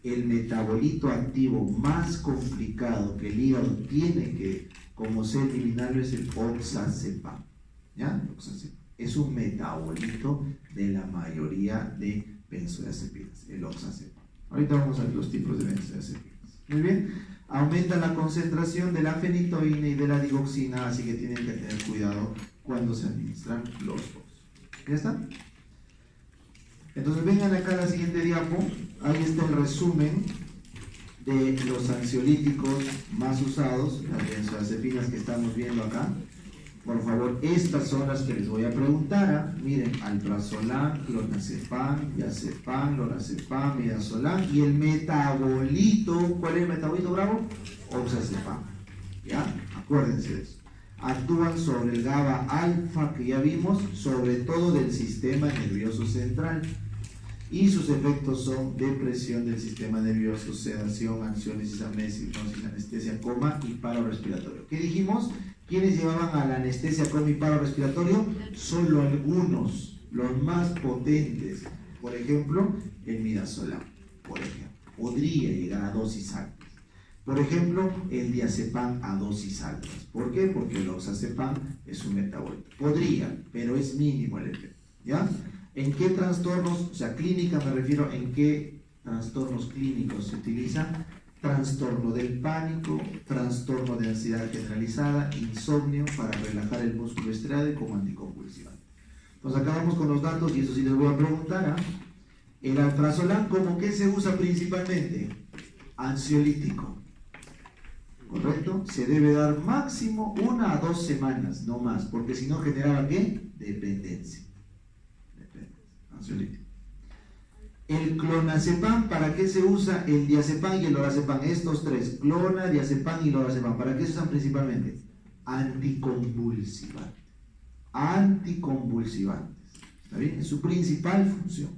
El metabolito activo más complicado que el hígado tiene que, como se eliminarlo, es el oxazepam. ¿Ya? Oxazepam. Es un metabolito de la mayoría de benzodiazepinas, el oxazepam. Ahorita vamos a ver los tipos de benzodiazepinas. Muy bien. Aumenta la concentración de la fenitoína y de la digoxina, así que tienen que tener cuidado cuando se administran los dos. ¿Ya está? Entonces vengan acá a la siguiente diapo. Ahí está el resumen de los ansiolíticos más usados, las benzodiazepinas que estamos viendo acá. Por favor, estas son las que les voy a preguntar. Miren, alprazolam, clonazepam, diazepam, lorazepam, midazolam y el metabolito. ¿Cuál es el metabolito, bravo? Oxazepam. ¿Ya? Acuérdense de eso. Actúan sobre el GABA alfa que ya vimos, sobre todo del sistema nervioso central. Y sus efectos son depresión del sistema nervioso, sedación, ansiólisis, amnesia, hipnosis, anestesia, coma y paro respiratorio. ¿Qué dijimos? ¿Quiénes llevaban a la anestesia, coma y paro respiratorio? Solo algunos, los más potentes. Por ejemplo, el midazolam, por ejemplo, podría llegar a dosis altas. Por ejemplo, el diazepam a dosis altas. ¿Por qué? Porque el oxazepam es un metabolito. Podría, pero es mínimo el efecto. ¿Ya? ¿En qué trastornos, o sea, clínica me refiero, en qué trastornos clínicos se utiliza? Trastorno del pánico, trastorno de ansiedad generalizada, insomnio, para relajar el músculo estriado como anticonvulsivante. Entonces acá vamos con los datos y eso sí les voy a preguntar. El alprazolam, ¿cómo qué se usa principalmente? Ansiolítico. ¿Correcto? Se debe dar máximo 1 a 2 semanas, no más, porque si no generaba ¿qué? Dependencia. Ansiolítico. El clonazepam, ¿para qué se usa? El diazepam y el lorazepam, estos tres, clona, diazepam y lorazepam, ¿para qué se usan principalmente? Anticonvulsivantes. Anticonvulsivantes. ¿Está bien? Es su principal función.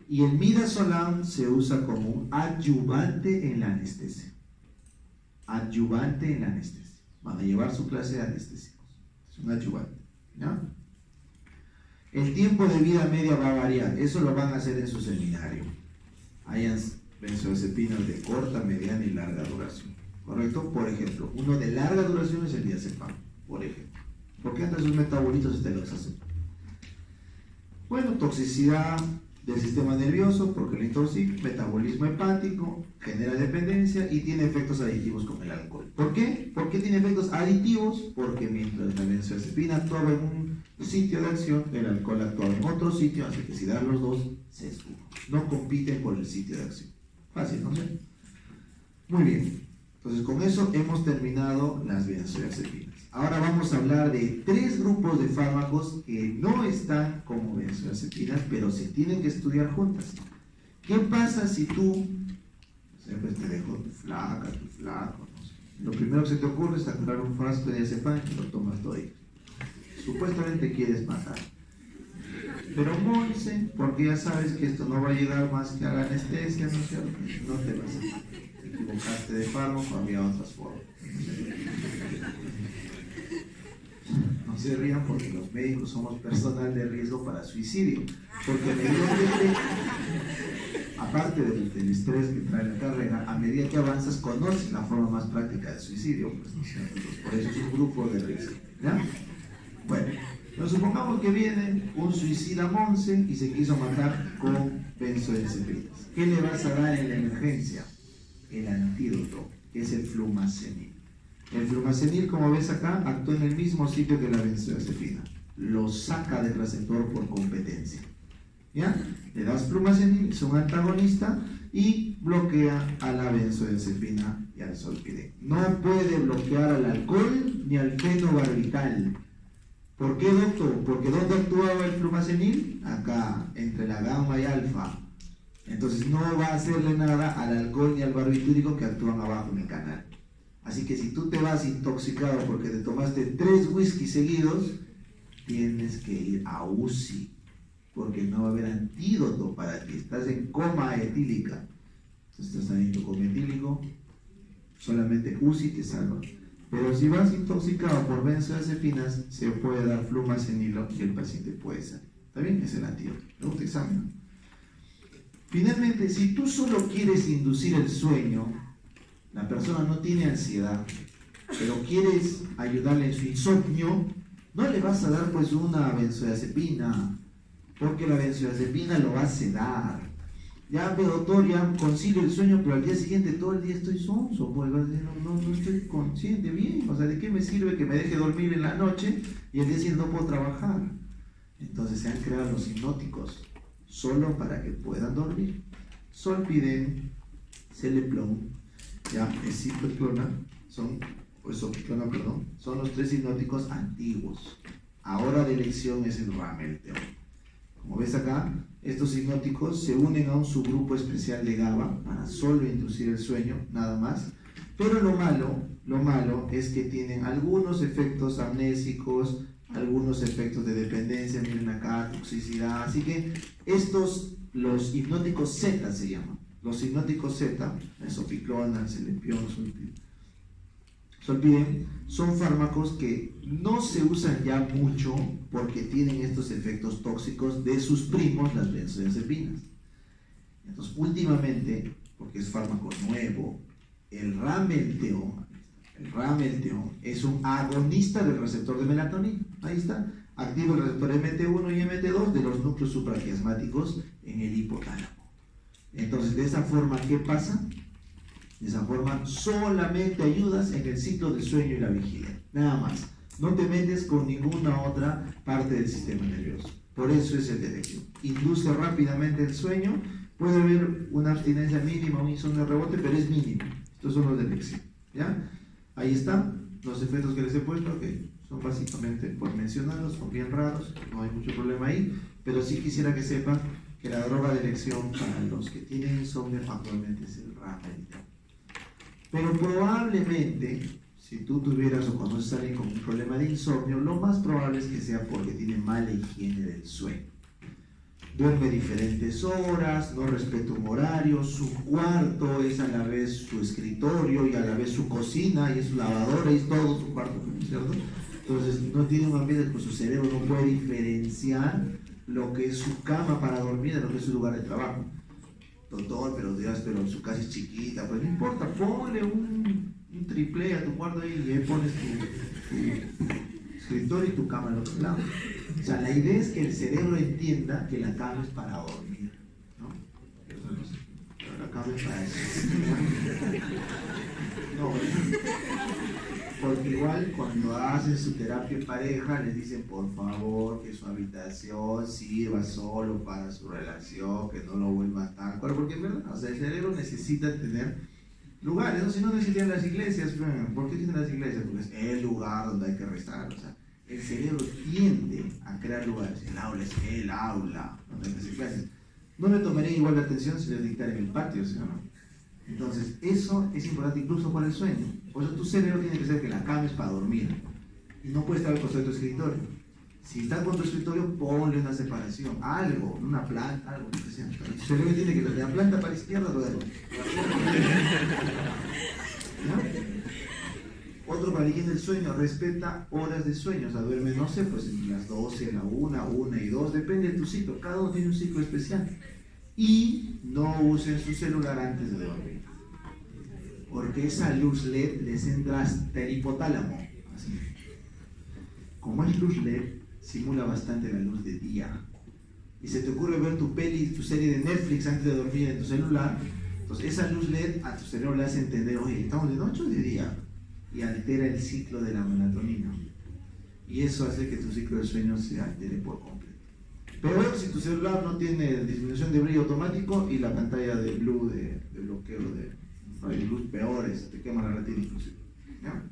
Y el midazolam se usa como un adyuvante en la anestesia. Adyuvante en la anestesia. Van a llevar su clase de anestésicos. Es un adyuvante. ¿Ya? El tiempo de vida media va a variar, eso lo van a hacer en su seminario. Hayan benzodiazepinas de corta, mediana y larga duración, ¿correcto? Por ejemplo, uno de larga duración es el diazepam, por ejemplo. ¿Por qué entre sus metabolitos está el oxazepam? Bueno, toxicidad del sistema nervioso, porque lo intoxica, metabolismo hepático, genera dependencia y tiene efectos aditivos con el alcohol. ¿Por qué? ¿Por qué tiene efectos aditivos? Porque mientras la benzodiazepina actuaba en un sitio de acción, el alcohol actuaba en otro sitio, así que si dan los dos, se esfuman. No compiten por el sitio de acción. Fácil, ¿no? Muy bien. Entonces, con eso hemos terminado las benzodiazepinas. Ahora vamos a hablar de 3 grupos de fármacos que no están como benzodiazepinas, pero se tienen que estudiar juntas. ¿Qué pasa si tú, siempre te dejo tu flaco, no sé? Lo primero que se te ocurre es agarrar un frasco de diazepam y lo tomas todo ahí. Supuestamente quieres matar. Pero Monse, porque ya sabes que esto no va a llegar más que a la anestesia, ¿no es cierto? No te vas a matar. Te equivocaste de fármaco, había otras formas. No se rían porque los médicos somos personal de riesgo para suicidio. Porque mediante, aparte del estrés que trae la carrera, a medida que avanzas conoces la forma más práctica de suicidio. Pues, ¿no es cierto? Por eso es un grupo de riesgo. ¿Ya? Bueno, nos supongamos que viene un suicida Monse y se quiso matar con benzodiazepinas. ¿Qué le vas a dar en la emergencia? El antídoto, que es el flumazenil. El flumazenil, como ves acá, actúa en el mismo sitio que la benzodiazepina. Lo saca del receptor por competencia. ¿Ya? Le das flumazenil, es un antagonista y bloquea a la benzodiazepina y al zolpidem. No puede bloquear al alcohol ni al fenobarbital. ¿Por qué, doctor? Porque ¿dónde actuaba el flumazenil? Acá, entre la gamma y alfa. Entonces no va a hacerle nada al alcohol ni al barbitúrico que actúan abajo en el canal. Así que si tú te vas intoxicado porque te tomaste 3 whisky seguidos, tienes que ir a UCI, porque no va a haber antídoto para ti. Estás en coma etílica. Entonces estás en coma etílico, solamente UCI te salva. Pero si vas intoxicado por benzodiazepinas, se puede dar flumazenilo y el paciente puede salir. ¿Está bien? Es el antídoto. Luego te examina. Finalmente, si tú solo quieres inducir el sueño, la persona no tiene ansiedad, pero quieres ayudarle en su insomnio, no le vas a dar pues una benzodiazepina, porque la benzodiazepina lo va a sedar. Ya, pero doctor, ya concilio el sueño, pero al día siguiente todo el día estoy sonso, pues no estoy consciente bien. O sea, ¿de qué me sirve que me deje dormir en la noche y el día siguiente no puedo trabajar? Entonces se han creado los hipnóticos, solo para que puedan dormir. Zolpidem, Celeplon, ya, Escitalopram, son los 3 hipnóticos antiguos. Ahora de elección es el Ramelteon. Como ves acá, estos hipnóticos se unen a un subgrupo especial de GABA para solo inducir el sueño, nada más. Pero lo malo es que tienen algunos efectos amnésicos, algunos efectos de dependencia, miren acá, toxicidad. Así que los hipnóticos Z se llaman. Los hipnóticos Z, Mesopiclona, Celepion, Zolpidem, son fármacos que no se usan ya mucho porque tienen estos efectos tóxicos de sus primos, las benzodiazepinas. Entonces, últimamente, porque es fármaco nuevo, el Ramelteon es un agonista del receptor de melatonina. Ahí está, activa el receptor MT1 y MT2 de los núcleos supraquiasmáticos en el hipotálamo. Entonces, de esa forma, ¿qué pasa? De esa forma, solamente ayudas en el ciclo del sueño y la vigilia. Nada más. No te metes con ninguna otra parte del sistema nervioso. Por eso es el de elección. Induce rápidamente el sueño. Puede haber una abstinencia mínima, un insomnio de rebote, pero es mínimo. Estos son los de elección. ¿Ya? Ahí están los efectos que les he puesto, que son básicamente por mencionarlos, son bien raros, no hay mucho problema ahí, pero sí quisiera que sepan que la droga de elección para los que tienen insomnio actualmente es el Ramelteon. Pero probablemente, si tú tuvieras o conoces a alguien con un problema de insomnio, lo más probable es que sea porque tiene mala higiene del sueño. Duerme diferentes horas, no respeta un horario, su cuarto es a la vez su escritorio y a la vez su cocina y es su lavadora y es todo su cuarto, ¿cierto? Entonces no tiene un ambiente, pues su cerebro no puede diferenciar lo que es su cama para dormir de lo que es su lugar de trabajo. Doctor, pero su casa es chiquita, pues no importa, ponle un triple a tu cuarto ahí y ahí pones tu escritorio y tu cama al otro lado. O sea, la idea es que el cerebro entienda que la cama es para dormir, ¿no? Pero la cama es para eso. No, porque igual cuando hacen su terapia en pareja les dicen por favor que su habitación sirva solo para su relación, que no lo vuelva tan cual, porque es verdad, o sea, el cerebro necesita tener lugares, ¿no? Si no necesitan las iglesias, ¿por qué existen las iglesias? Porque es el lugar donde hay que rezar, o sea, el cerebro tiende a crear lugares, el aula es el aula, donde hay que hacer clases. No me tomaría igual la atención si les dictara en el patio, ¿sí o no? Entonces, eso es importante incluso para el sueño. Por eso tu cerebro tiene que ser que la cama es para dormir. Y no puede estar al costado de tu escritorio. Si estás con tu escritorio, ponle una separación, algo, una planta, algo que sea. Tu cerebro tiene que ser de la planta para la izquierda, luego. Otro para el del sueño, respeta horas de sueño. O sea, duerme, no sé, pues entre las 12, la 1 y 2, depende de tu ciclo. Cada uno tiene un ciclo especial. Y no usen su celular antes de dormir, porque esa luz LED les entra hasta el hipotálamo. Así. Como es luz LED, simula bastante la luz de día. Y se te ocurre ver tu peli, tu serie de Netflix antes de dormir en tu celular. Entonces esa luz LED a tu cerebro le hace entender, oye, ¿estamos de noche o de día? Y altera el ciclo de la melatonina. Y eso hace que tu ciclo de sueño se altere por completo. Pero si tu celular no tiene disminución de brillo automático y la pantalla de blue, de bloqueo de luz peores, te quema la retina inclusive. ¿Ya?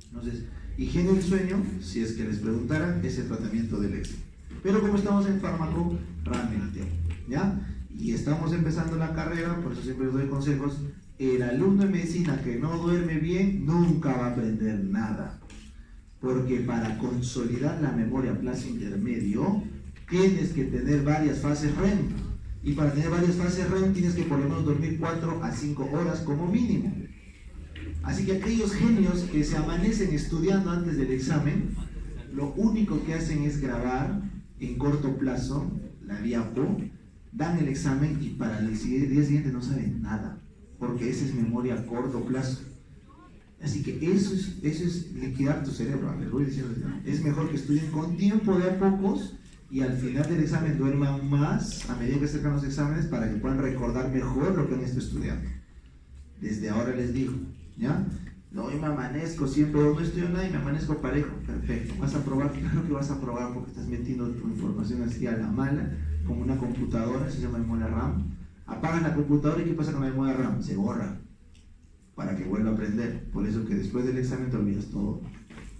Entonces, higiene del sueño, si es que les preguntaran, es el tratamiento del éxito. Pero como estamos en fármaco, realmente, ¿ya? Y estamos empezando la carrera, por eso siempre les doy consejos. El alumno de medicina que no duerme bien nunca va a aprender nada, porque para consolidar la memoria a plazo intermedio tienes que tener varias fases REM, y para tener varias fases REM tienes que por lo menos dormir 4 a 5 horas como mínimo. Así que aquellos genios que se amanecen estudiando antes del examen, lo único que hacen es grabar en corto plazo la diapo, dan el examen y para el día siguiente no saben nada, porque esa es memoria a corto plazo. Así que eso es liquidar tu cerebro. Les voy diciendo, es mejor que estudien con tiempo de a pocos y al final del examen duerman más a medida que acercan los exámenes para que puedan recordar mejor lo que han estado estudiando. Desde ahora les digo, ¿ya? No, yo me amanezco siempre, no estudio nada y me amanezco parejo. Perfecto, ¿vas a probar? Claro que vas a probar porque estás metiendo tu información así a la mala, como una computadora, se llama memoria RAM. Apagas la computadora y ¿qué pasa con la memoria RAM? Se borra para que vuelva a aprender. Por eso que después del examen te olvidas todo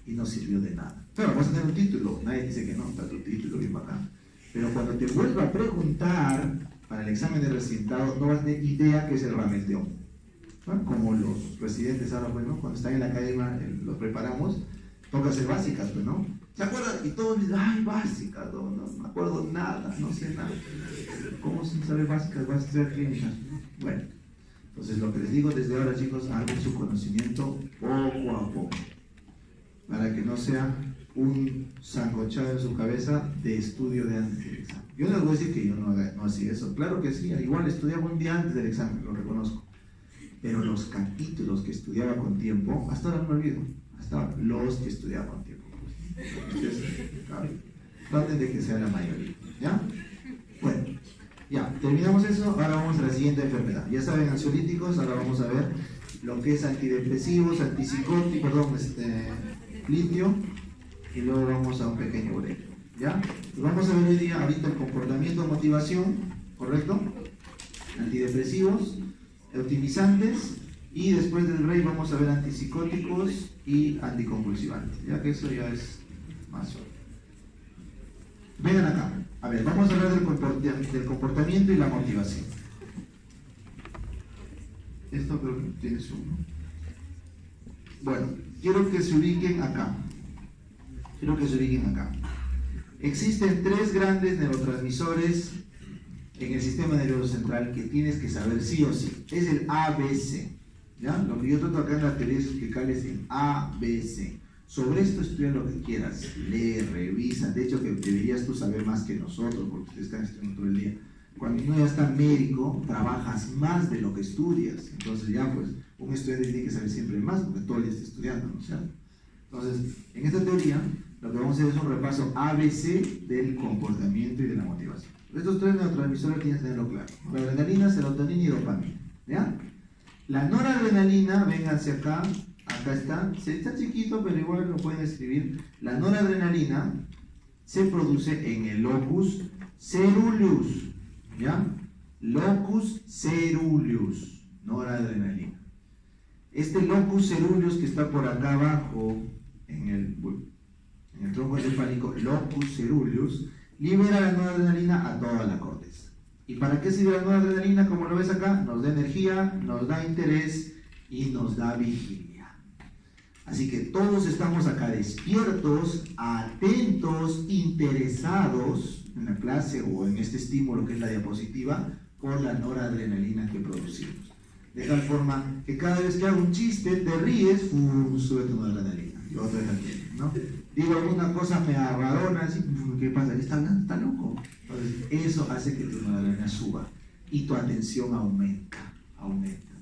y no sirvió de nada. Claro, vas a tener un título, nadie dice que no, está tu título bien bacán. Pero cuando te vuelva a preguntar para el examen de residentado, no vas a tener idea qué es el rameteo. ¿No? Como los residentes ahora, pues, ¿no? Cuando están en la academia, los preparamos, toca hacer básicas, pues, ¿no? ¿Se acuerdan? Y todos dicen, ay, básicas, no me acuerdo nada, no sé nada. ¿Cómo sin saber básicas vas a estudiar clínicas? Bueno, entonces lo que les digo desde ahora, chicos, hagan su conocimiento poco a poco, para que no sea un sancochado en su cabeza de estudio de antes del examen. Yo no les voy a decir que yo no hacía eso, claro que sí, igual estudiaba un día antes del examen, lo reconozco. Pero los capítulos que estudiaba con tiempo, hasta ahora no me olvido, hasta ahora, los que estudiaba con tiempo. Entonces, claro, traten de que sea la mayoría, ¿ya? Bueno, ya, terminamos eso, ahora vamos a la siguiente enfermedad. Ya saben, ansiolíticos, ahora vamos a ver lo que es antidepresivos, antipsicóticos, litio, y luego vamos a un pequeño break, ¿ya? Vamos a ver hoy día, ahorita el comportamiento, motivación, ¿correcto? Antidepresivos, optimizantes, y después del break vamos a ver antipsicóticos y anticonvulsivantes, ya que eso ya es más suave. Vengan acá, a ver, vamos a hablar del comportamiento y la motivación. Esto creo que tiene zoom, ¿no? Bueno, quiero que se ubiquen acá. Existen 3 grandes neurotransmisores en el sistema nervioso central que tienes que saber sí o sí. Es el ABC, ¿ya? Lo que yo trato acá en la teoría es explicarles el ABC. Sobre esto estudia lo que quieras, lee, revisa. De hecho, que deberías tú saber más que nosotros, porque ustedes están estudiando todo el día. Cuando uno ya está médico, trabajas más de lo que estudias. Entonces ya pues, un estudiante tiene que saber siempre más, porque todo el día está estudiando, ¿no es cierto? Entonces, en esta teoría, lo que vamos a hacer es un repaso ABC del comportamiento y de la motivación. Estos tres neurotransmisores tienes que tenerlo claro. Adrenalina, serotonina y dopamina. ¿Ya? La noradrenalina, vénganse acá, acá está chiquito, pero igual lo pueden escribir. La noradrenalina se produce en el locus ceruleus, ¿ya? Locus ceruleus, noradrenalina. Este locus ceruleus que está por acá abajo, en el tronco encefálico, locus ceruleus, libera la noradrenalina a toda la corteza. ¿Y para qué sirve la noradrenalina? Como lo ves acá, nos da energía, nos da interés y nos da vigilia. Así que todos estamos acá despiertos, atentos, interesados en la clase o en este estímulo que es la diapositiva por la noradrenalina que producimos. De tal forma que cada vez que hago un chiste, te ríes, sube tu noradrenalina. Y otra vez también, ¿no? Digo alguna cosa me agarrona, así, ¿qué pasa? ¿Qué está hablando? ¿Está loco? Entonces, eso hace que tu noradrenalina suba y tu atención aumenta.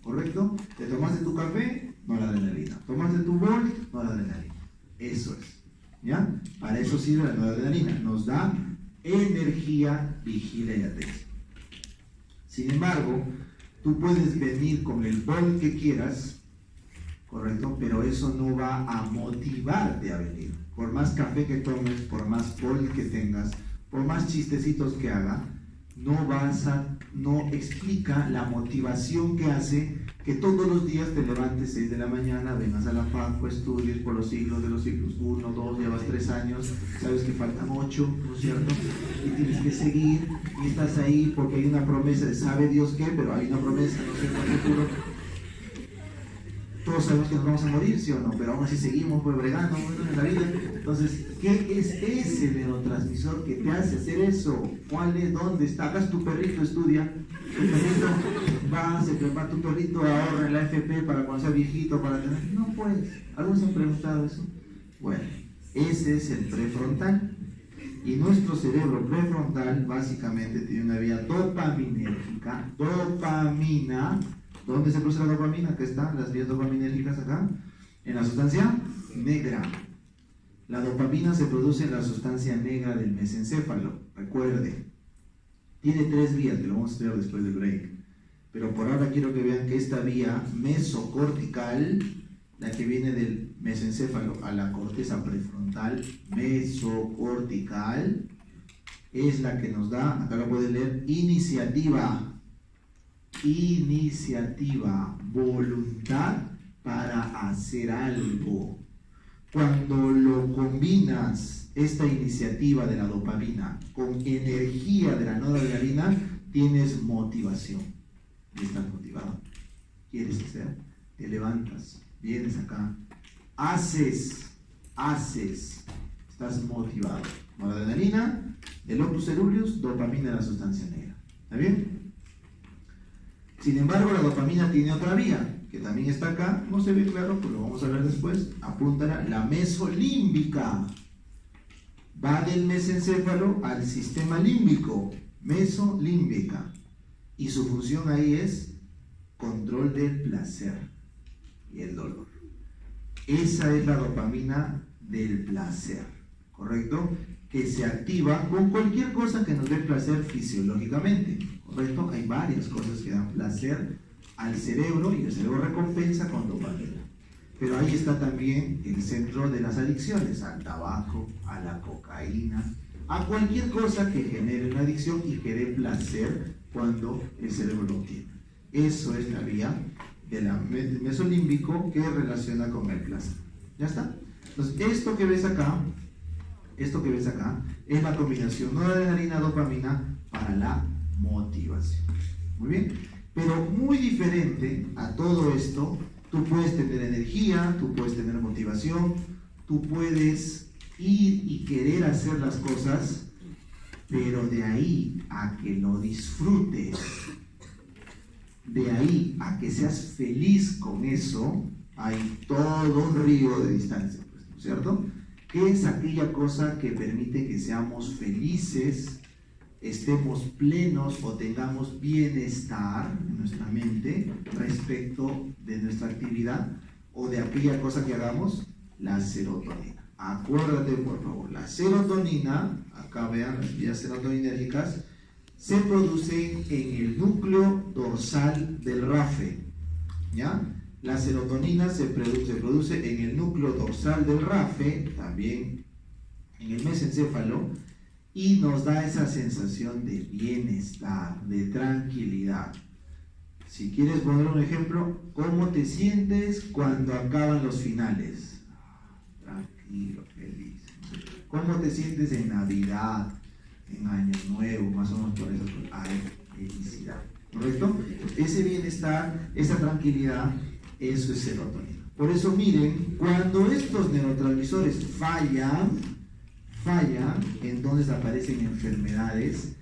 ¿Correcto? Te tomaste tu café, noradrenalina. Tomaste tu bol, noradrenalina. Eso es. ¿Ya? Para eso sirve la noradrenalina. Nos da energía, vigilia y atención. Sin embargo, tú puedes venir con el bol que quieras, ¿correcto? Pero eso no va a motivarte a venir. Por más café que tomes, por más bol que tengas, por más chistecitos que haga, no explica la motivación que hace que todos los días te levantes 6 de la mañana, vengas a la FACO, estudies por los siglos de los siglos, 1, 2, llevas 3 años, sabes que faltan 8, ¿no es cierto? Y tienes que seguir, y estás ahí porque hay una promesa, sabe Dios qué, pero hay una promesa, no sé cuál futuro. Todos sabemos que nos vamos a morir, ¿sí o no? Pero aún así seguimos pues bregando en la vida. Entonces, ¿qué es ese neurotransmisor que te hace hacer eso? ¿Cuál es? ¿Dónde está? Acá tu perrito estudia, tu perrito va, se prepara, tu perrito ahorra en la AFP para cuando sea viejito, para tener... No pues, ¿algunos han preguntado eso? Bueno, ese es el prefrontal. Y nuestro cerebro prefrontal básicamente tiene una vía dopaminérgica, dopamina. ¿Dónde se produce la dopamina? Acá están las vías dopaminérgicas acá, en la sustancia negra. La dopamina se produce en la sustancia negra del mesencéfalo, recuerde. Tiene 3 vías, que lo vamos a estudiar después del break. Pero por ahora quiero que vean que esta vía mesocortical, la que viene del mesencéfalo a la corteza prefrontal, mesocortical, es la que nos da, acá lo pueden leer, iniciativa, voluntad para hacer algo. Cuando lo combinas, esta iniciativa de la dopamina con energía de la noradrenalina, tienes motivación y estás motivado. ¿Quieres hacer? Te levantas, vienes acá, haces, estás motivado. Noradrenalina, el locus ceruleus, dopamina, la sustancia negra. ¿Está bien? Sin embargo, la dopamina tiene otra vía, que también está acá, no se ve claro, pero lo vamos a ver después. Apúntala, la mesolímbica. Va del mesencéfalo al sistema límbico, mesolímbica. Y su función ahí es control del placer y el dolor. Esa es la dopamina del placer, ¿correcto? Que se activa con cualquier cosa que nos dé placer fisiológicamente, ¿correcto? Hay varias cosas que dan placer al cerebro y el cerebro recompensa con dopamina. Pero ahí está también el centro de las adicciones, al tabaco, a la cocaína, a cualquier cosa que genere una adicción y que dé placer cuando el cerebro lo obtiene. Eso es la vía del mesolímbico que relaciona con el placer. ¿Ya está? Entonces, esto que ves acá es la combinación noradrenalina-dopamina para la motivación. Muy bien, pero muy diferente a todo esto, tú puedes tener energía, tú puedes tener motivación, tú puedes ir y querer hacer las cosas, pero de ahí a que lo disfrutes, de ahí a que seas feliz con eso, hay todo un río de distancia, pues, ¿no es ¿cierto? ¿Qué es aquella cosa que permite que seamos felices, estemos plenos o tengamos bienestar en nuestra mente respecto de nuestra actividad o de aquella cosa que hagamos? La serotonina. Acuérdate, por favor, la serotonina, acá vean las vías serotoninérgicas, se producen en el núcleo dorsal del RAFE, ¿ya? La serotonina se produce en el núcleo dorsal del RAFE, también en el mesencéfalo, y nos da esa sensación de bienestar, de tranquilidad. Si quieres poner un ejemplo, ¿cómo te sientes cuando acaban los finales? Tranquilo, feliz. ¿Cómo te sientes en Navidad, en Año Nuevo, más o menos por eso? Hay felicidad, ¿correcto? Ese bienestar, esa tranquilidad, eso es serotonina. Por eso miren, cuando estos neurotransmisores fallan, entonces aparecen enfermedades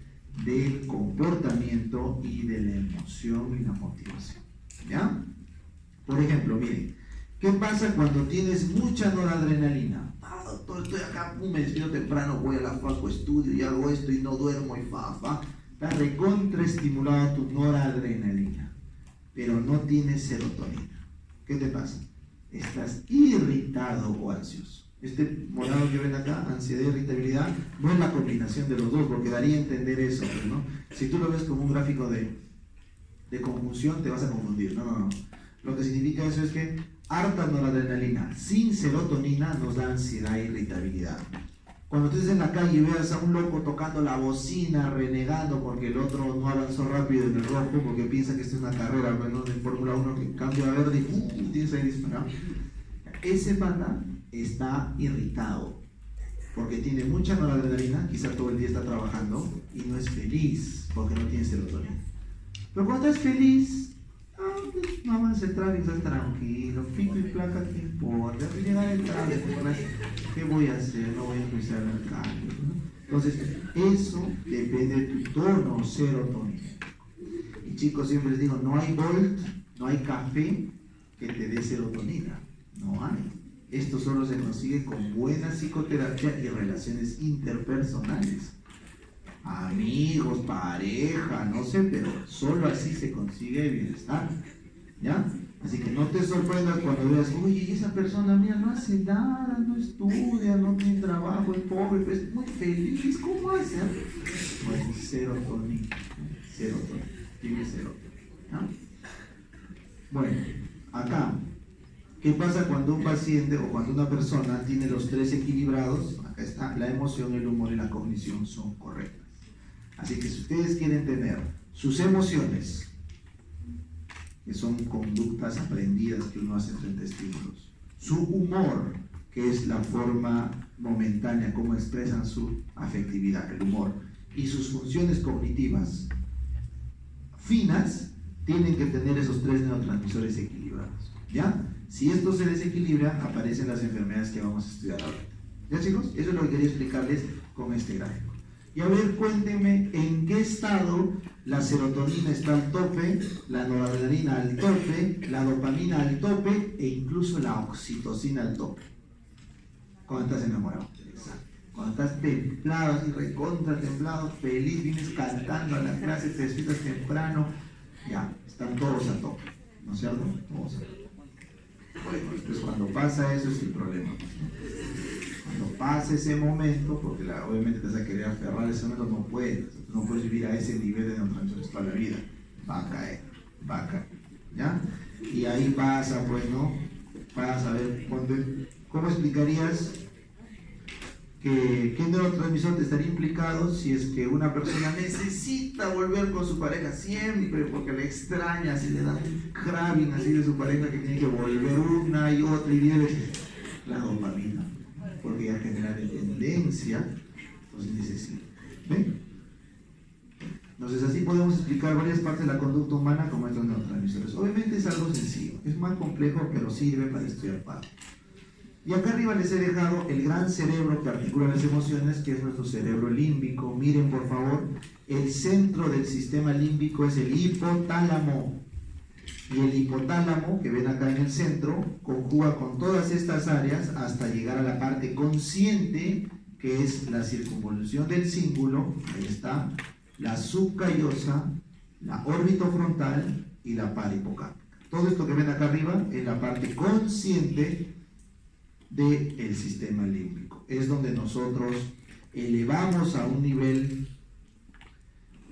del comportamiento y de la emoción y la motivación, ¿ya? Por ejemplo, miren, ¿qué pasa cuando tienes mucha noradrenalina? Ah, doctor, estoy acá, me despierto temprano, voy a la facu, estudio y hago esto y no duermo y está recontraestimulada tu noradrenalina, pero no tienes serotonina. ¿Qué te pasa? Estás irritado o ansioso. Este morado que ven acá, ansiedad y irritabilidad, no es la combinación de los dos, porque daría a entender eso, ¿no? Si tú lo ves como un gráfico de conjunción, te vas a confundir. No. Lo que significa eso es que harta noradrenalina sin serotonina nos da ansiedad e irritabilidad. Cuando tú estés en la calle y veas a un loco tocando la bocina, renegando porque el otro no avanzó rápido en el rojo, porque piensa que esta es una carrera, bueno, de Fórmula 1 que cambia a verde y tienes ahí disparado. Ese pata está irritado porque tiene mucha noradrenalina, quizá todo el día está trabajando y no es feliz porque no tiene serotonina. Pero cuando estás feliz, pues, no avanza el tráfico, estás tranquilo, pico y placa, ¿qué importa? Llegar el tráfico, ¿qué voy a hacer? No voy a cruzar el cambio, ¿no? Entonces, eso depende de tu tono serotonina. Y chicos, siempre les digo, no hay Volt, no hay café que te dé serotonina, no hay. Esto solo se consigue con buena psicoterapia y relaciones interpersonales. Amigos, pareja, no sé, pero solo así se consigue bienestar, ¿ya? Así que no te sorprendas cuando veas, oye, esa persona, mira, no hace nada, no estudia, no tiene trabajo, es pobre, pero es muy feliz, ¿cómo hace? Pues serotonina, tiene serotonina, ¿ya? Bueno, acá, ¿qué pasa cuando un paciente o cuando una persona tiene los tres equilibrados? Acá está, la emoción, el humor y la cognición son correctas. Así que si ustedes quieren tener sus emociones, que son conductas aprendidas que uno hace frente a estímulos, su humor, que es la forma momentánea como expresan su afectividad, el humor, y sus funciones cognitivas finas, tienen que tener esos tres neurotransmisores equilibrados, ¿ya? Si esto se desequilibra, aparecen las enfermedades que vamos a estudiar ahora. ¿Ya, chicos? Eso es lo que quería explicarles con este gráfico. Y a ver, cuéntenme en qué estado la serotonina está al tope, la noradrenalina al tope, la dopamina al tope e incluso la oxitocina al tope. Cuando estás enamorado. Exacto. Cuando estás templado, así recontra templado, feliz, vienes cantando a la clase, te despiertas temprano, ya, están todos a tope. ¿No es cierto? Todos a tope. Bueno, pues cuando pasa eso es el problema. Cuando pasa ese momento, porque obviamente te vas a querer aferrar a ese momento, no puedes vivir a ese nivel de neurotransmisores toda la vida. Va a caer, ¿ya? Y ahí pasa, pues, ¿no? Para saber cómo explicarías qué neurotransmisor te estaría implicado si es que una persona necesita volver con su pareja siempre porque le extraña, si le da un craving así de su pareja que tiene que volver una y otra y viene la dopamina, porque ya genera dependencia, pues necesita. ¿Ven? Entonces así podemos explicar varias partes de la conducta humana como estos neurotransmisores. Obviamente es algo sencillo, es más complejo, pero sirve para estudiar parte. Y acá arriba les he dejado el gran cerebro que articula las emociones, que es nuestro cerebro límbico. Miren, por favor, el centro del sistema límbico es el hipotálamo. Y el hipotálamo, que ven acá en el centro, conjuga con todas estas áreas hasta llegar a la parte consciente, que es la circunvolución del cíngulo, ahí está, la subcallosa, la orbitofrontal y la parahipocámbica. Todo esto que ven acá arriba es la parte consciente del sistema límbico. Es donde nosotros elevamos a un nivel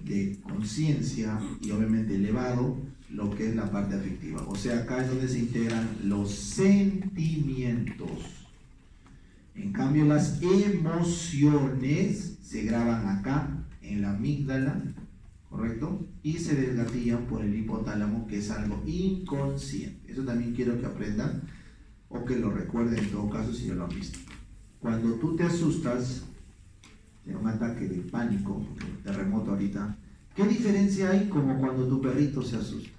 de conciencia y obviamente elevado lo que es la parte afectiva. O sea, acá es donde se integran los sentimientos. En cambio, las emociones se graban acá en la amígdala, ¿correcto? Y se desgatillan por el hipotálamo, que es algo inconsciente. Eso también quiero que aprendan o que lo recuerden en todo caso si ya lo han visto. Cuando tú te asustas de un ataque de pánico, un terremoto ahorita, ¿qué diferencia hay como cuando tu perrito se asusta?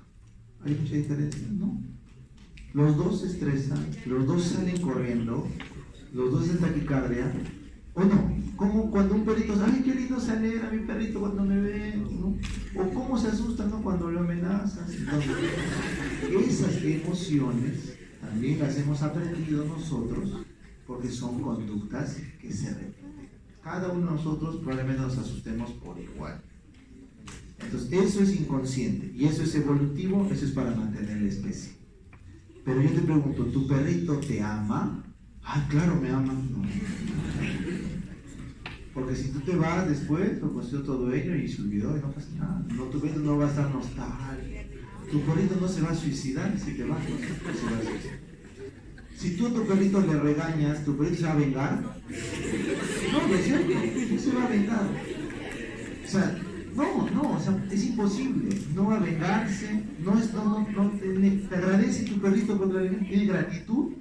¿Hay mucha diferencia? No. Los dos se estresan, los dos salen corriendo, los dos en taquicardia, ¿o no? Como cuando un perrito, ¡ay, qué lindo se alegra mi perrito cuando me ve! ¿No? O cómo se asusta, ¿no? Cuando lo amenazas. Entonces, esas emociones también las hemos aprendido nosotros porque son conductas que se repiten. Cada uno de nosotros probablemente nos asustemos por igual. Entonces, eso es inconsciente y eso es evolutivo, eso es para mantener la especie. Pero yo te pregunto, ¿tu perrito te ama? Ah, claro, me ama. No. Porque si tú te vas después, lo consiguió otro dueño y se olvidó y no pasa nada. No, tu perrito no va a estar nostálgico. Tu perrito no se va a suicidar si te vas, no se va a suicidar. Si tú a tu perrito le regañas, ¿tu perrito se va a vengar? No, no es cierto, no se va a vengar. O sea, o sea, es imposible, no va a vengarse, te agradece tu perrito cuando tiene gratitud.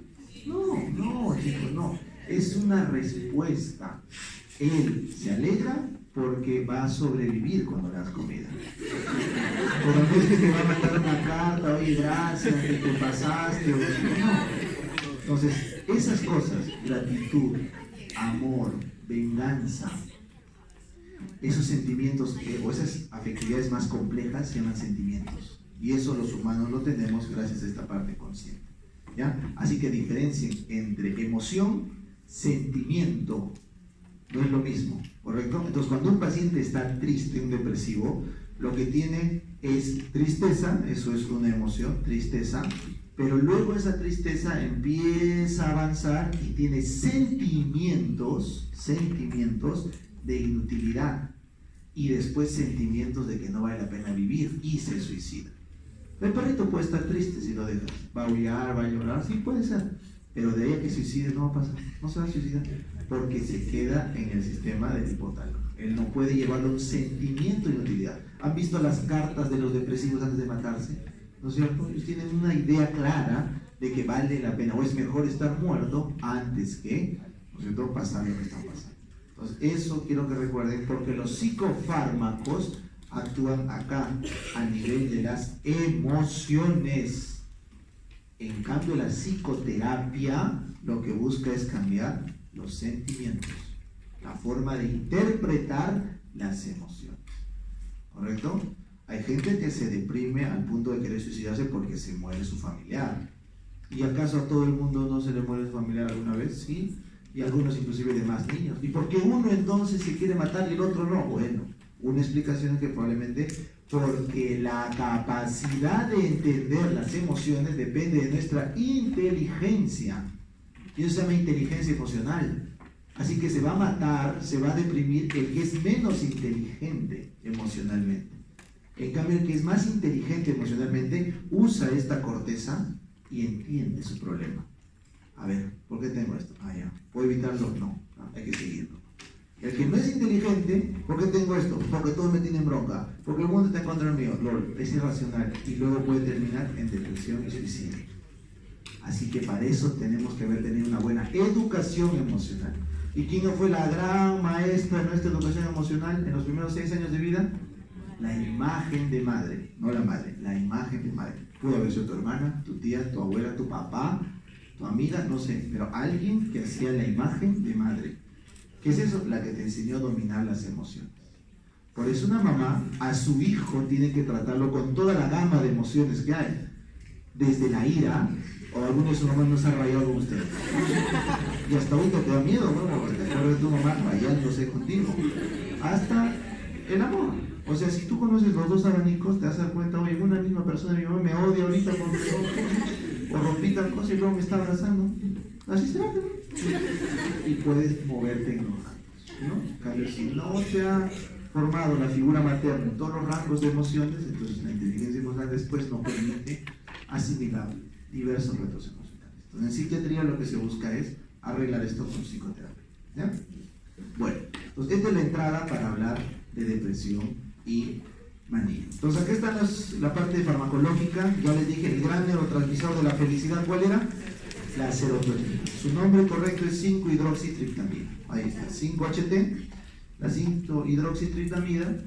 No, chicos, no. Es una respuesta. Él se alegra porque va a sobrevivir cuando le das comida. Pero no es que te va a mandar una carta, oye, gracias, que te pasaste, no. Entonces, esas cosas, gratitud, amor, venganza, esos sentimientos o esas afectividades más complejas se llaman sentimientos. Y eso los humanos lo tenemos gracias a esta parte consciente. ¿Ya? Así que diferencien entre emoción, sentimiento. No es lo mismo, ¿correcto? Entonces, cuando un paciente está triste, un depresivo, lo que tiene es tristeza, eso es una emoción, tristeza, pero luego esa tristeza empieza a avanzar y tiene sentimientos de inutilidad y después sentimientos de que no vale la pena vivir y se suicida. El perrito puede estar triste si lo dejas, va a aullar, va a llorar, sí puede ser, pero de ahí a que suicide no va a pasar, no se va a suicidar, porque se queda en el sistema del hipotálamo. Él no puede llevarlo a un sentimiento de inutilidad. ¿Han visto las cartas de los depresivos antes de matarse? ¿No es cierto? Ellos tienen una idea clara de que vale la pena, o es mejor estar muerto antes que, ¿no es cierto?, pasar lo que está pasando. Entonces, eso quiero que recuerden, porque los psicofármacos actúan acá, a nivel de las emociones. En cambio, la psicoterapia lo que busca es cambiar los sentimientos, la forma de interpretar las emociones. ¿Correcto? Hay gente que se deprime al punto de querer suicidarse porque se muere su familiar. ¿Y acaso a todo el mundo no se le muere su familiar alguna vez? Sí. Y algunos inclusive de más niños. ¿Y por qué uno entonces se quiere matar y el otro no? Bueno, una explicación es que probablemente porque la capacidad de entender las emociones depende de nuestra inteligencia. Y eso se llama inteligencia emocional. Así que se va a matar, se va a deprimir el que es menos inteligente emocionalmente. En cambio, el que es más inteligente emocionalmente usa esta corteza y entiende su problema. A ver, ¿por qué tengo esto? Ah, ya. ¿Puedo evitarlo? No, hay que seguirlo. El que no es inteligente, ¿por qué tengo esto? Porque todos me tienen bronca, porque el mundo está en contra mío. LOL, es irracional y luego puede terminar en depresión y suicidio. Así que para eso tenemos que haber tenido una buena educación emocional. ¿Y quién no fue la gran maestra de nuestra educación emocional en los primeros 6 años de vida? La imagen de madre, no la madre, la imagen de madre. Pudo haber sido tu hermana, tu tía, tu abuela, tu papá, tu amiga, no sé, pero alguien que hacía la imagen de madre. ¿Qué es eso? La que te enseñó a dominar las emociones. Por eso una mamá a su hijo tiene que tratarlo con toda la gama de emociones que hay. desde la ira, o alguno de sus mamás no se ha rayado con ustedes. Y hasta ahorita te da miedo, ¿no? Porque te acuerdas de tu mamá rayándose contigo. Hasta el amor. O sea, si tú conoces los dos abanicos, te vas a dar cuenta, oye, una misma persona, mi mamá me odia ahorita porque o rompí tal cosa y luego me está abrazando. Así será, ¿no? Y puedes moverte en los rangos, ¿no? En cambio, si no se ha formado la figura materna en todos los rangos de emociones, entonces la inteligencia emocional después no permite asimilar diversos retos emocionales. Entonces, en psiquiatría lo que se busca es arreglar esto con psicoterapia, ¿ya? Bueno, entonces esta es la entrada para hablar de depresión y manía. Entonces aquí está la parte farmacológica. Ya les dije, el gran neurotransmisor de la felicidad, ¿cuál era? La serotonina. Su nombre correcto es 5-hidroxitriptamina. Ahí está, 5-HT, la 5-hidroxitriptamina.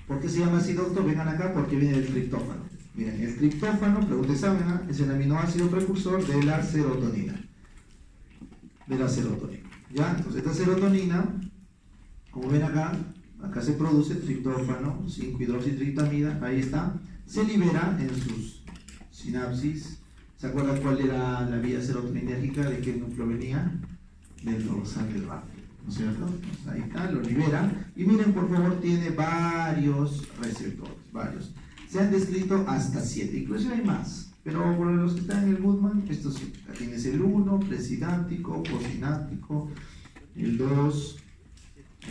¿Por qué se llama así, doctor? Vengan acá, porque viene del triptófano. Miren, el triptófano, pregunta examen, es el aminoácido precursor de la serotonina. ¿Ya? Entonces esta serotonina, como ven acá se produce triptófano, 5-hidroxitriptamina, ahí está, se libera en sus sinapsis. ¿Se acuerdan cuál era la vía serotoninérgica? ¿De qué núcleo venía? Del dorsal del rápido, ¿no es cierto? Pues ahí está, lo libera. Y miren, por favor, tiene varios receptores, varios. Se han descrito hasta 7, incluso hay más. Pero por los que están en el Goodman, estos sí. Tienes el 1, presináptico, postsináptico, el 2,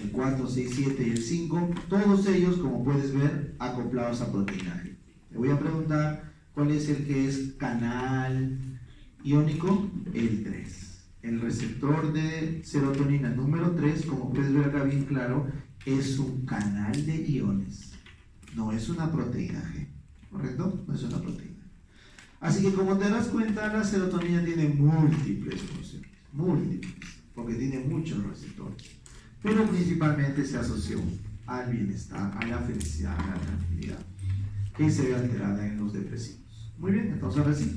el 4, 6, 7 y el 5. Todos ellos, como puedes ver, acoplados a proteína G. Te voy a preguntar cuál es el que es canal iónico, el 3. El receptor de serotonina número 3, como puedes ver acá bien claro, es un canal de iones. No es una proteína G, ¿correcto? No es una proteína. Así que como te das cuenta, la serotonina tiene múltiples funciones, porque tiene muchos receptores, pero principalmente se asoció al bienestar, a la felicidad, a la tranquilidad, que se ve alterada en los depresivos. Muy bien, entonces ahora sí,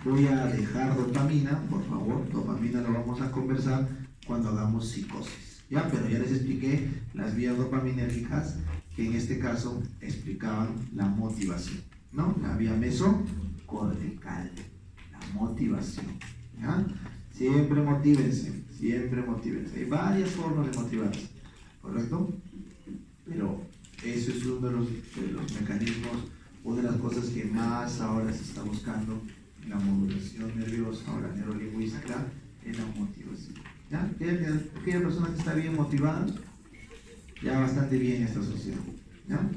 voy a dejar dopamina, por favor. Dopamina lo vamos a conversar cuando hagamos psicosis, ¿ya? Pero ya les expliqué las vías dopaminérgicas, que en este caso explicaban la motivación, ¿no? La vía mesocortical, la motivación, ¿ya? Siempre motívense. Hay varias formas de motivarse, ¿correcto? Pero eso es uno de los mecanismos, una de las cosas que más ahora se está buscando en la modulación nerviosa o la neurolingüística, en la motivación, ¿ya? Aquella persona que está bien motivada, ya bastante bien en esta sociedad, ¿ya?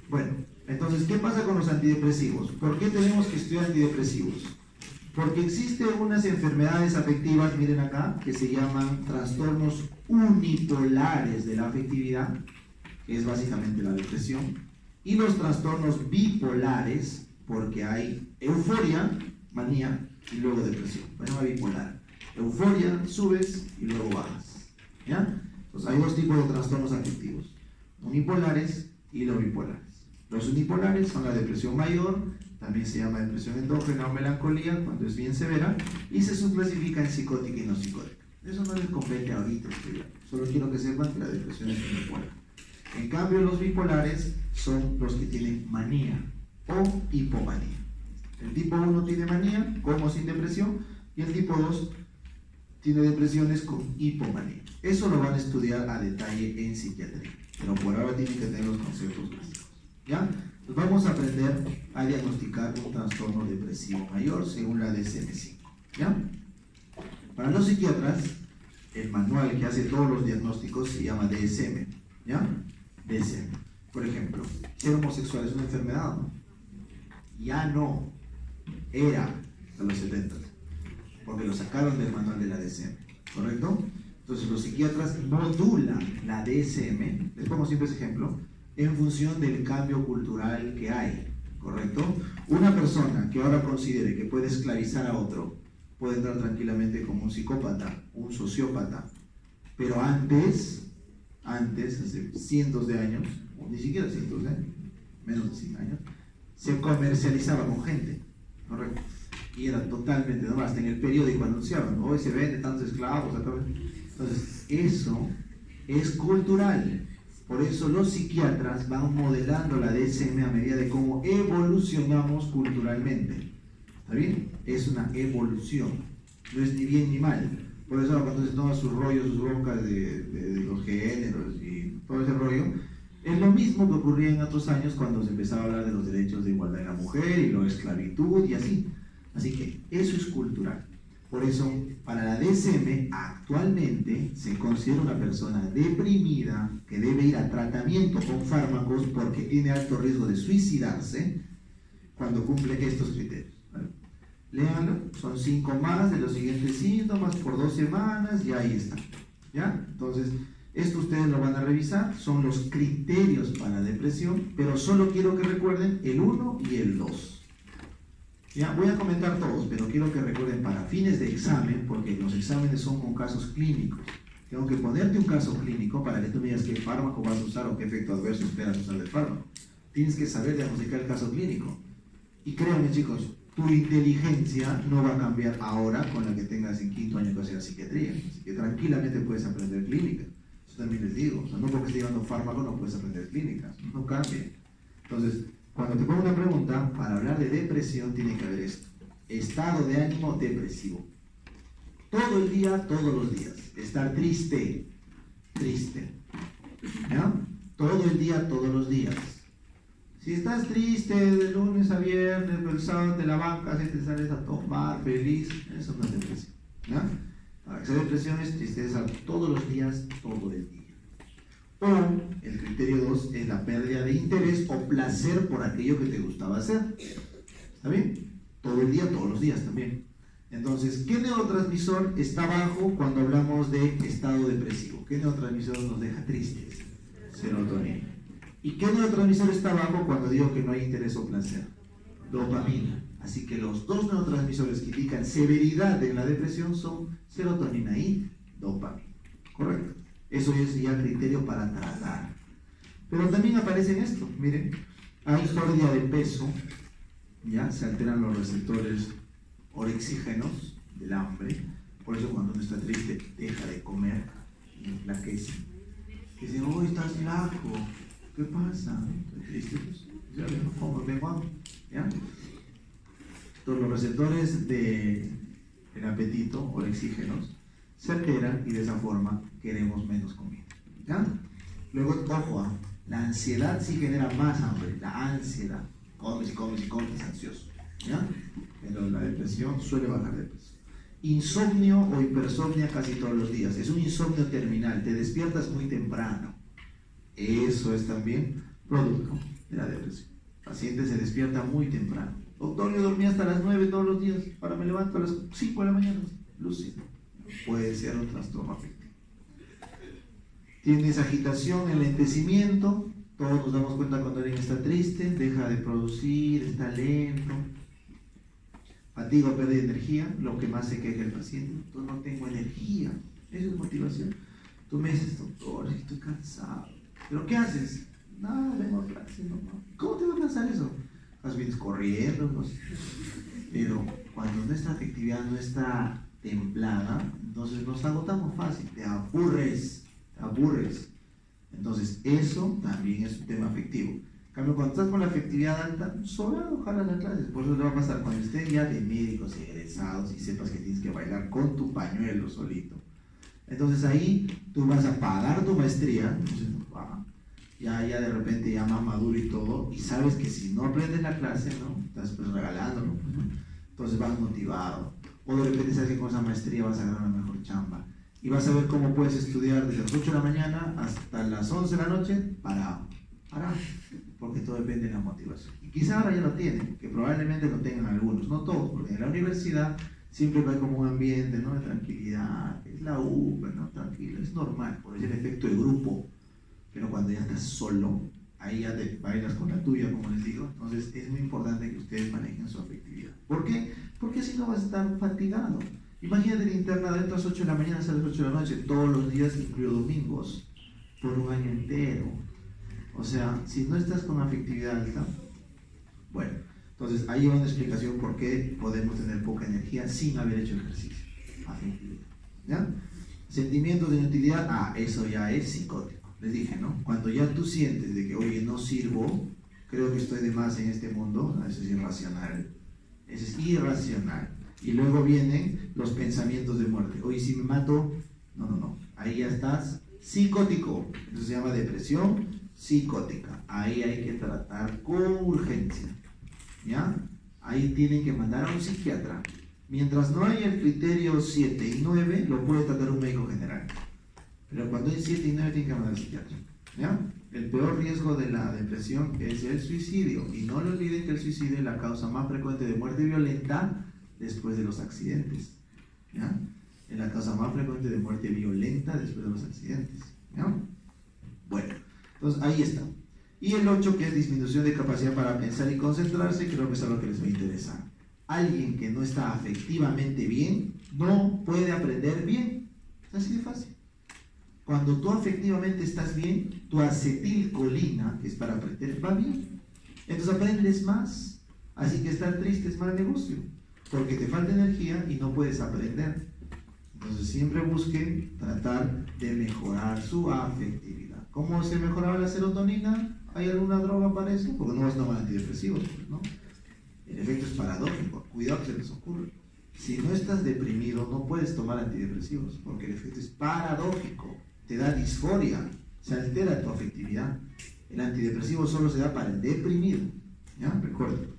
Bueno, entonces, ¿qué pasa con los antidepresivos? ¿Por qué tenemos que estudiar antidepresivos? Porque existen unas enfermedades afectivas, miren acá, que se llaman trastornos unipolares de la afectividad, que es básicamente la depresión, y los trastornos bipolares, porque hay euforia, manía, y luego depresión. Bueno, bipolar. Euforia, subes y luego bajas, ¿ya? Entonces hay dos tipos de trastornos afectivos, unipolares y los bipolares. Los unipolares son la depresión mayor, también se llama depresión endógena o melancolía cuando es bien severa, y se subclasifica en psicótica y no psicótica. Eso no les compete ahorita estudiar, solo quiero que sepan que la depresión es unipolar. En cambio, los bipolares son los que tienen manía o hipomanía. El tipo 1 tiene manía, con o sin depresión, y el tipo 2 tiene depresiones con hipomanía. Eso lo van a estudiar a detalle en psiquiatría, pero por ahora tienen que tener los conceptos básicos, ¿ya? Pues vamos a aprender a diagnosticar un trastorno depresivo mayor según la DSM-5, ¿ya? Para los psiquiatras, el manual que hace todos los diagnósticos se llama DSM, ¿ya? DSM. Por ejemplo, ser homosexual es una enfermedad, ¿no? Ya no, era a los 70, porque lo sacaron del manual de la DSM, ¿correcto? Entonces los psiquiatras modulan la DSM, les pongo siempre ese ejemplo, en función del cambio cultural que hay, ¿correcto? Una persona que ahora considere que puede esclavizar a otro, puede entrar tranquilamente como un psicópata, un sociópata, pero antes, hace cientos de años, o ni siquiera cientos de años, menos de 100 años, se comercializaba con gente, ¿correcto? Y era totalmente, ¿no? Hasta en el periódico anunciaban, hoy se venden tantos esclavos, entonces eso es cultural. Por eso los psiquiatras van modelando la DSM a medida de cómo evolucionamos culturalmente. ¿Está bien? Es una evolución, no es ni bien ni mal. Por eso cuando se toman sus rollos, sus broncas de los géneros y todo ese rollo, es lo mismo que ocurría en otros años cuando se empezaba a hablar de los derechos de igualdad de la mujer y la esclavitud y así. Así que eso es cultural. Por eso, para la DSM, actualmente se considera una persona deprimida que debe ir a tratamiento con fármacos porque tiene alto riesgo de suicidarse cuando cumple estos criterios. ¿Vale? Léanlo, son 5 más de los siguientes síntomas por 2 semanas y ahí está. ¿Ya? Entonces, esto ustedes lo van a revisar, son los criterios para depresión, pero solo quiero que recuerden el 1 y el 2. Ya, voy a comentar todos, pero quiero que recuerden para fines de examen, porque los exámenes son con casos clínicos. Tengo que ponerte un caso clínico para que tú me digas qué fármaco vas a usar o qué efecto adverso esperas usar del fármaco. Tienes que saber diagnosticar el caso clínico. Y créanme, chicos, tu inteligencia no va a cambiar ahora con la que tengas en 5º año que hacer psiquiatría. Así que tranquilamente puedes aprender clínica. Eso también les digo. O sea, no porque estés llevando fármaco no puedes aprender clínica. No cambie. Entonces, cuando te pongo una pregunta, para hablar de depresión tiene que haber esto. Estado de ánimo depresivo. Todo el día, todos los días. Estar triste. Triste. ¿Ya? Todo el día, todos los días. Si estás triste de lunes a viernes, pero el sábado te la bancas y te sales a tomar feliz, eso no es depresión. ¿Ya? Para que sea depresión es tristeza todos los días, todo el día. O el criterio 2 es la pérdida de interés o placer por aquello que te gustaba hacer. ¿Está bien? Todo el día, todos los días también. Entonces, ¿qué neurotransmisor está bajo cuando hablamos de estado depresivo? ¿Qué neurotransmisor nos deja tristes? Serotonina. ¿Y qué neurotransmisor está bajo cuando digo que no hay interés o placer? Dopamina. Así que los 2 neurotransmisores que indican severidad en la depresión son serotonina y dopamina. ¿Correcto? Eso es ya criterio para tratar. Pero también aparece en esto, miren, hay pérdida de peso, ya se alteran los receptores orexígenos del hambre, por eso cuando uno está triste deja de comer y enflaquece. Que dicen, oh, estás flaco, ¿qué pasa? Estoy triste, pues ya no como, tengo hambre, ¿ya? Entonces los receptores del apetito orexígenos se alteran y de esa forma queremos menos comida. ¿Ya? Luego, ojo, la ansiedad sí genera más hambre, la ansiedad. Comes y comes y comes, ansioso. ¿Ya? Pero la depresión suele bajar de peso. Insomnio o hipersomnia casi todos los días. Es un insomnio terminal, te despiertas muy temprano. Eso es también producto de la depresión. El paciente se despierta muy temprano. Doctor, yo dormía hasta las 9 todos los días, ahora me levanto a las 5 de la mañana, lúcido. Puede ser un trastorno afectivo. Tienes agitación, enlentecimiento. Todos nos damos cuenta cuando alguien está triste, deja de producir, está lento. Fatiga o pérdida de energía, lo que más se queja el paciente. Entonces no tengo energía. Eso es motivación. Tú me dices, doctor, estoy cansado. ¿Pero qué haces? Nada, vengo a clase. No. ¿Cómo te va a cansar eso? Vienes corriendo, no sé. Pero cuando nuestra afectividad no está templada, entonces nos agotamos fácil, te aburres. Entonces eso también es un tema afectivo. En cambio, cuando estás con la afectividad alta, sobrado jalas las clases. Por eso te va a pasar cuando estén ya de médicos egresados y sepas que tienes que bailar con tu pañuelo solito. Entonces ahí tú vas a pagar tu maestría, entonces, ya de repente ya más maduro y todo, y sabes que si no aprendes la clase, ¿no? Estás pues regalándolo, ¿no? Entonces vas motivado. O de repente sabes que con esa maestría vas a ganar una mejor chamba. Y vas a ver cómo puedes estudiar desde las 8 de la mañana hasta las 11 de la noche parado. Porque todo depende de la motivación. Y quizá ahora ya lo tienen, que probablemente lo tengan algunos, no todos, porque en la universidad siempre hay como un ambiente, ¿no?, de tranquilidad. Es la U, ¿no? Tranquilo, es normal, por el efecto de grupo. Pero cuando ya estás solo, ahí ya te bailas con la tuya, como les digo. Entonces es muy importante que ustedes manejen su afectividad. ¿Por qué? Porque si no vas a estar fatigado. Imagínate la interna de las 8 de la mañana hasta las 8 de la noche, todos los días, incluido domingos, por un año entero. O sea, si no estás con afectividad alta, bueno, entonces ahí va una explicación por qué podemos tener poca energía sin haber hecho ejercicio. Afectividad. ¿Ya? Sentimientos de inutilidad, eso ya es psicótico. Les dije, ¿no? Cuando ya tú sientes de que, oye, no sirvo, creo que estoy de más en este mundo, eso es irracional. Eso es irracional. Y luego vienen los pensamientos de muerte. Hoy si me mato, no. Ahí ya estás psicótico. Eso se llama depresión psicótica. Ahí hay que tratar con urgencia. ¿Ya? Ahí tienen que mandar a un psiquiatra. Mientras no haya el criterio 7 y 9, lo puede tratar un médico general. Pero cuando hay 7 y 9, tiene que mandar al psiquiatra. ¿Ya? El peor riesgo de la depresión es el suicidio. Y no le olviden que el suicidio es la causa más frecuente de muerte violenta después de los accidentes. ¿Ya? Es la causa más frecuente de muerte violenta después de los accidentes. ¿Ya? Bueno, entonces ahí está. Y el 8, que es disminución de capacidad para pensar y concentrarse, creo que es algo que les va a interesar. Alguien que no está afectivamente bien no puede aprender bien. Es así de fácil. Cuando tú afectivamente estás bien, tu acetilcolina, que es para aprender, va bien. Entonces aprendes más. Así que estar triste es mal negocio, porque te falta energía y no puedes aprender. Entonces siempre busquen tratar de mejorar su afectividad. ¿Cómo se mejoraba la serotonina? ¿Hay alguna droga para eso? Porque no vas a tomar antidepresivos, ¿no? El efecto es paradójico. Cuidado que se les ocurre. Si no estás deprimido, no puedes tomar antidepresivos, porque el efecto es paradójico. Te da disforia, se altera tu afectividad. El antidepresivo solo se da para el deprimido. ¿Ya? Recuerden.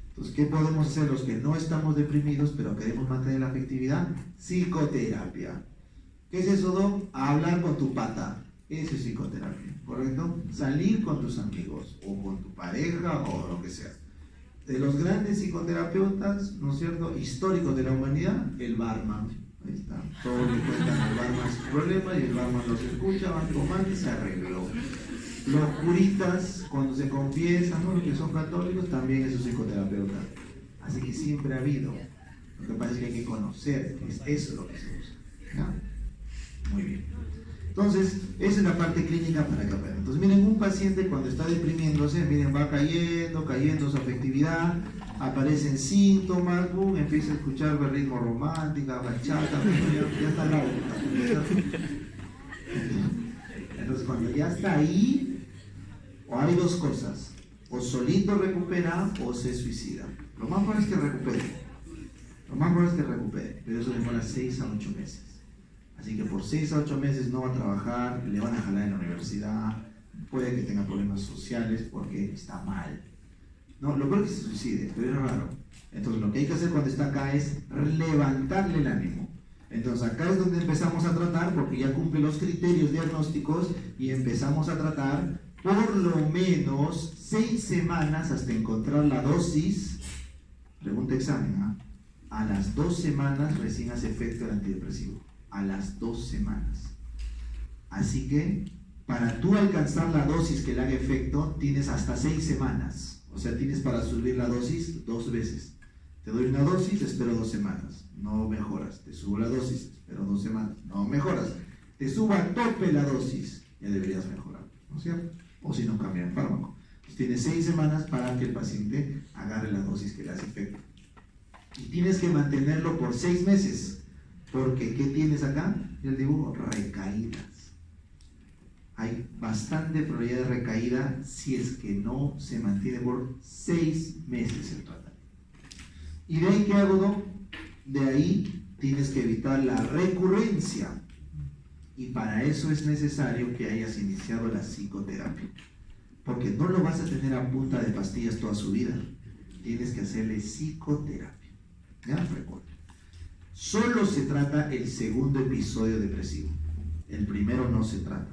Entonces, ¿qué podemos hacer los que no estamos deprimidos, pero queremos mantener la afectividad? Psicoterapia. ¿Qué es eso, Doc? Hablar con tu pata. Eso es psicoterapia, ¿correcto? Salir con tus amigos, o con tu pareja, o lo que sea. De los grandes psicoterapeutas, ¿no es cierto?, históricos de la humanidad, el barman. Ahí está. Todos le cuentan al barman sus problemas y el barman los escucha, van tomando y se arregló. Los curitas, cuando se confiesan, ¿no?, los que son católicos, también es un psicoterapeuta. Así que siempre ha habido. Lo que pasa es que hay que conocer, es eso lo que se usa. ¿Ya? Muy bien. Entonces, esa es la parte clínica para que aprendan. Entonces, miren, un paciente cuando está deprimiéndose, miren, va cayendo su afectividad, aparecen síntomas, boom, empieza a escuchar ritmo romántica, bachata, ya está la Entonces, cuando ya está ahí, o hay dos cosas, o solito recupera o se suicida. Lo más bueno es que recupere. Pero eso demora 6 a 8 meses. Así que por 6 a 8 meses no va a trabajar, le van a jalar en la universidad, puede que tenga problemas sociales porque está mal. No, lo peor es que se suicide, pero es raro. Entonces lo que hay que hacer cuando está acá es levantarle el ánimo. Entonces acá es donde empezamos a tratar, porque ya cumple los criterios diagnósticos, y empezamos a tratar por lo menos 6 semanas hasta encontrar la dosis. Pregunta examen, ¿eh? A las 2 semanas recién hace efecto el antidepresivo. A las 2 semanas. Así que para tú alcanzar la dosis que le haga efecto, tienes hasta 6 semanas. O sea, tienes para subir la dosis 2 veces. Te doy una dosis, espero 2 semanas. No mejoras. Te subo la dosis, espero 2 semanas. No mejoras. Te subo a tope la dosis. Ya deberías mejorar, ¿no es cierto? O si no, cambia el fármaco. Entonces, tienes 6 semanas para que el paciente agarre la dosis que le hace efecto. Y tienes que mantenerlo por 6 meses. Porque, ¿qué tienes acá? El dibujo, recaídas. Hay bastante probabilidad de recaída si es que no se mantiene por 6 meses el tratamiento. ¿Y de ahí qué hago, no? De ahí tienes que evitar la recurrencia. Y para eso es necesario que hayas iniciado la psicoterapia. Porque no lo vas a tener a punta de pastillas toda su vida. Tienes que hacerle psicoterapia. ¿Ya? Recuerda. Solo se trata el segundo episodio depresivo. El primero no se trata.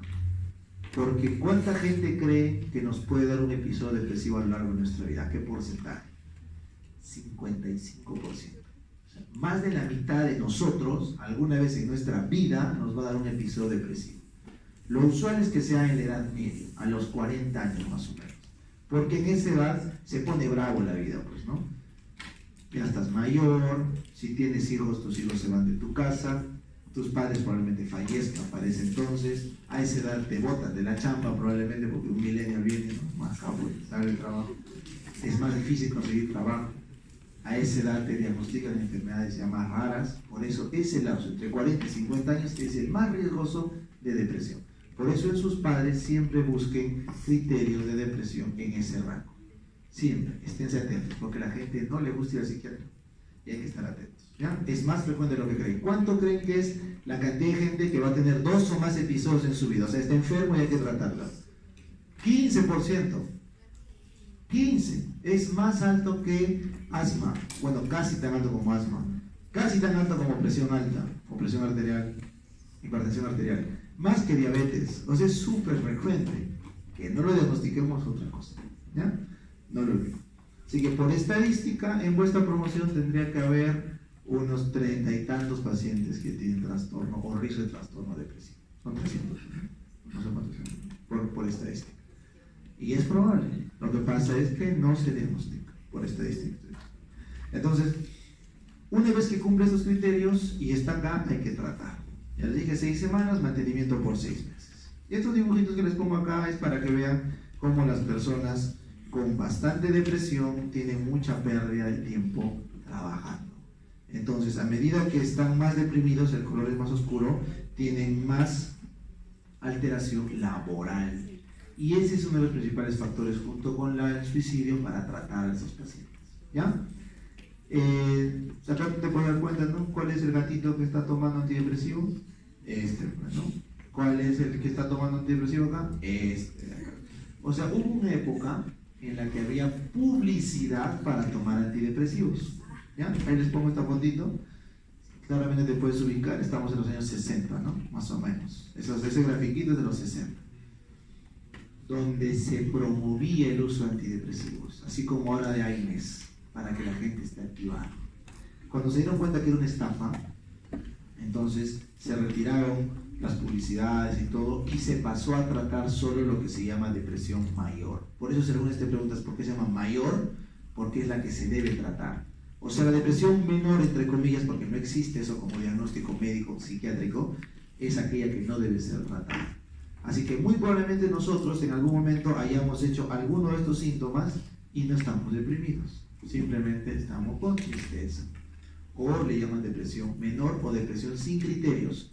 Porque ¿cuánta gente cree que nos puede dar un episodio depresivo a lo largo de nuestra vida? ¿Qué porcentaje? 55%. O sea, más de la mitad de nosotros, alguna vez en nuestra vida, nos va a dar un episodio depresivo. Lo usual es que sea en la edad media, a los 40 años más o menos. Porque en esa edad se pone bravo la vida, pues, ¿no? Ya estás mayor, si tienes hijos, tus hijos se van de tu casa, tus padres probablemente fallezcan para ese entonces, a esa edad te botan de la chamba probablemente porque un millennial viene, ¿no?, más cabo, sale del trabajo, es más difícil conseguir trabajo, a esa edad te diagnostican enfermedades ya más raras, por eso ese lapso entre 40 y 50 años es el más riesgoso de depresión. Por eso en sus padres siempre busquen criterios de depresión en ese rango. Siempre, esténse atentos, porque a la gente no le gusta ir al psiquiatra y hay que estar atentos, ¿ya? Es más frecuente de lo que creen. ¿Cuánto creen que es la cantidad de gente que va a tener 2 o más episodios en su vida? O sea, está enfermo y hay que tratarlo. 15%. 15%. Es más alto que asma. Bueno, casi tan alto como asma. Casi tan alto como presión alta, o presión arterial, hipertensión arterial. Más que diabetes. O sea, es súper frecuente. Que no lo diagnostiquemos otra cosa, ¿ya? No lo olviden. Así que por estadística, en vuestra promoción tendría que haber unos 30 y tantos pacientes que tienen trastorno o riesgo de trastorno depresivo. Son 300, no sé cuántos son, por estadística. Y es probable. Lo que pasa es que no se diagnostica por estadística. Entonces, una vez que cumple estos criterios y está acá, hay que tratar. Ya les dije 6 semanas, mantenimiento por 6 meses. Y estos dibujitos que les pongo acá es para que vean cómo las personas con bastante depresión tienen mucha pérdida de tiempo trabajando. Entonces, a medida que están más deprimidos, el color es más oscuro, tienen más alteración laboral. Y ese es uno de los principales factores, junto con el suicidio, para tratar a esos pacientes. ¿Ya? Acá te puedes dar cuenta, ¿no? ¿Cuál es el gatito que está tomando antidepresivo? ¿No? ¿Cuál es el que está tomando antidepresivo acá? O sea, hubo una época en la que había publicidad para tomar antidepresivos. ¿Ya? Ahí les pongo esta fotito. Claramente te puedes ubicar, estamos en los años 60, ¿no? Más o menos. Ese grafiquito es de los 60. Donde se promovía el uso de antidepresivos, así como ahora de AINES, para que la gente esté activada. Cuando se dieron cuenta que era una estafa, entonces se retiraron las publicidades y todo, y se pasó a tratar solo lo que se llama depresión mayor. Por eso si alguna vez te preguntas por qué se llama mayor, porque es la que se debe tratar. O sea, la depresión menor, entre comillas, porque no existe eso como diagnóstico médico psiquiátrico, es aquella que no debe ser tratada. Así que muy probablemente nosotros en algún momento hayamos hecho alguno de estos síntomas y no estamos deprimidos, simplemente estamos con tristeza. O le llaman depresión menor o depresión sin criterios.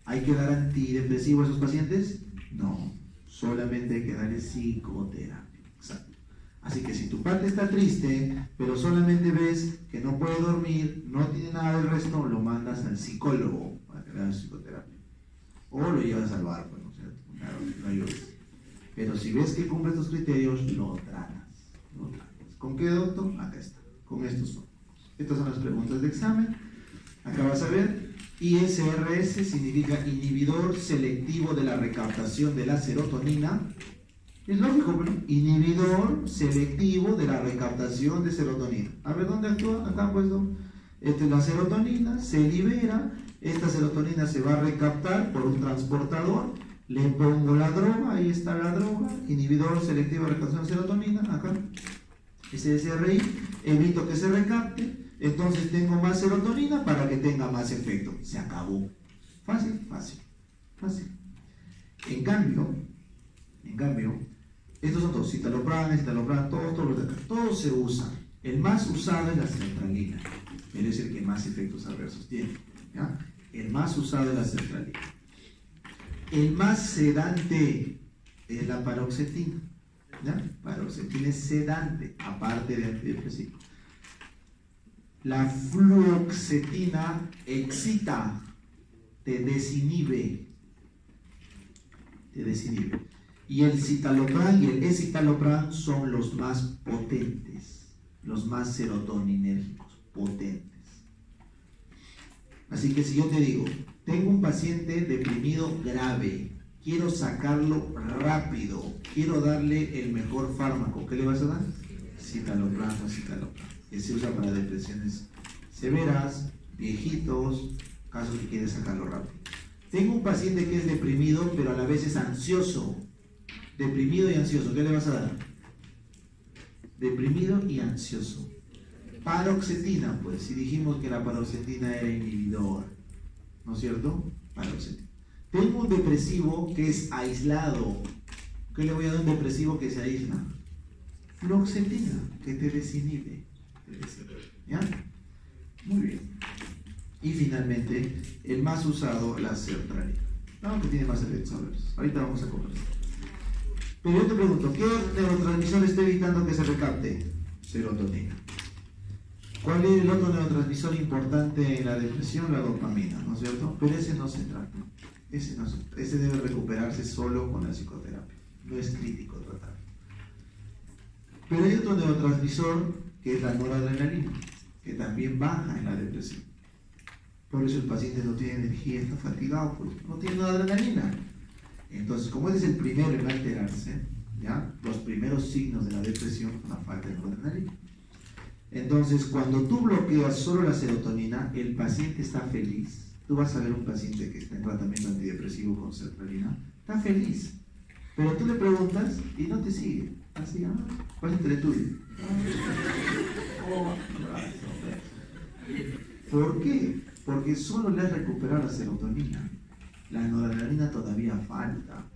¿Hay que dar antidepresivo a esos pacientes? No, solamente hay que darle psicoterapia. Exacto. Así que si tu parte está triste, pero solamente ves que no puede dormir, no tiene nada del resto, lo mandas al psicólogo para que le haga psicoterapia. O lo llevas al barco, ¿no? O sea, claro, no ayudes. Pero si ves que cumple estos criterios, lo tratas. ¿Con qué, doctor? Acá está, con estos fármacos. Estas son las preguntas de examen. Acá vas a ver. ISRS significa inhibidor selectivo de la recaptación de la serotonina. Es lógico, ¿no? Inhibidor selectivo de la recaptación de serotonina. A ver, ¿dónde actúa? Acá han puesto. La serotonina se libera. Esta serotonina se va a recaptar por un transportador. Le pongo la droga, ahí está la droga. Inhibidor selectivo de recaptación de serotonina. Acá. SSRI. Evito que se recapte. Entonces tengo más serotonina para que tenga más efecto. Se acabó. Fácil, fácil, fácil. En cambio, estos son todos, citalopram, todos los de acá. Todos se usan. El más usado es la sertralina. Es el que más efectos adversos tiene. ¿Ya? El más usado es la sertralina. El más sedante es la paroxetina. ¿Ya? Paroxetina es sedante, aparte de antidepresivo. La fluoxetina excita, te desinhibe. Y el citalopram y el escitalopram son los más potentes, los más serotoninérgicos, potentes. Así que si yo te digo, tengo un paciente deprimido grave, quiero sacarlo rápido, quiero darle el mejor fármaco, ¿qué le vas a dar? Citalopram o escitalopram, que se usa para depresiones severas, viejitos, casos que quieres sacarlo rápido. Tengo un paciente que es deprimido, pero a la vez es ansioso. Deprimido y ansioso, ¿qué le vas a dar? Deprimido y ansioso. Paroxetina, pues, si dijimos que la paroxetina era inhibidor, ¿no es cierto? Paroxetina. Tengo un depresivo que es aislado. ¿Qué le voy a dar a un depresivo que se aísla? Fluoxetina, que te desinhibe. ¿Ya? Muy bien. Y finalmente, el más usado, la sertralina. No, que tiene más efectos adversos. Ahorita vamos a conversar. Pero yo te pregunto, ¿qué neurotransmisor está evitando que se recapte? Serotonina. ¿Cuál es el otro neurotransmisor importante en la depresión? La dopamina, ¿no es cierto? Pero ese no se trata. Ese debe recuperarse solo con la psicoterapia. No es crítico tratarlo. Pero hay otro neurotransmisor que es la noradrenalina, que también baja en la depresión. Por eso el paciente no tiene energía, está fatigado, pues no tiene noradrenalina. Entonces, como ese es el primero en alterarse, ¿ya? Los primeros signos de la depresión son la falta de noradrenalina. Entonces, cuando tú bloqueas solo la serotonina, el paciente está feliz. Tú vas a ver un paciente que está en tratamiento antidepresivo con sertralina, está feliz. Pero tú le preguntas y no te sigue. Así, paciente tuyo. ¿Por qué? Porque solo le has recuperado la serotonina. La noradrenalina todavía falta.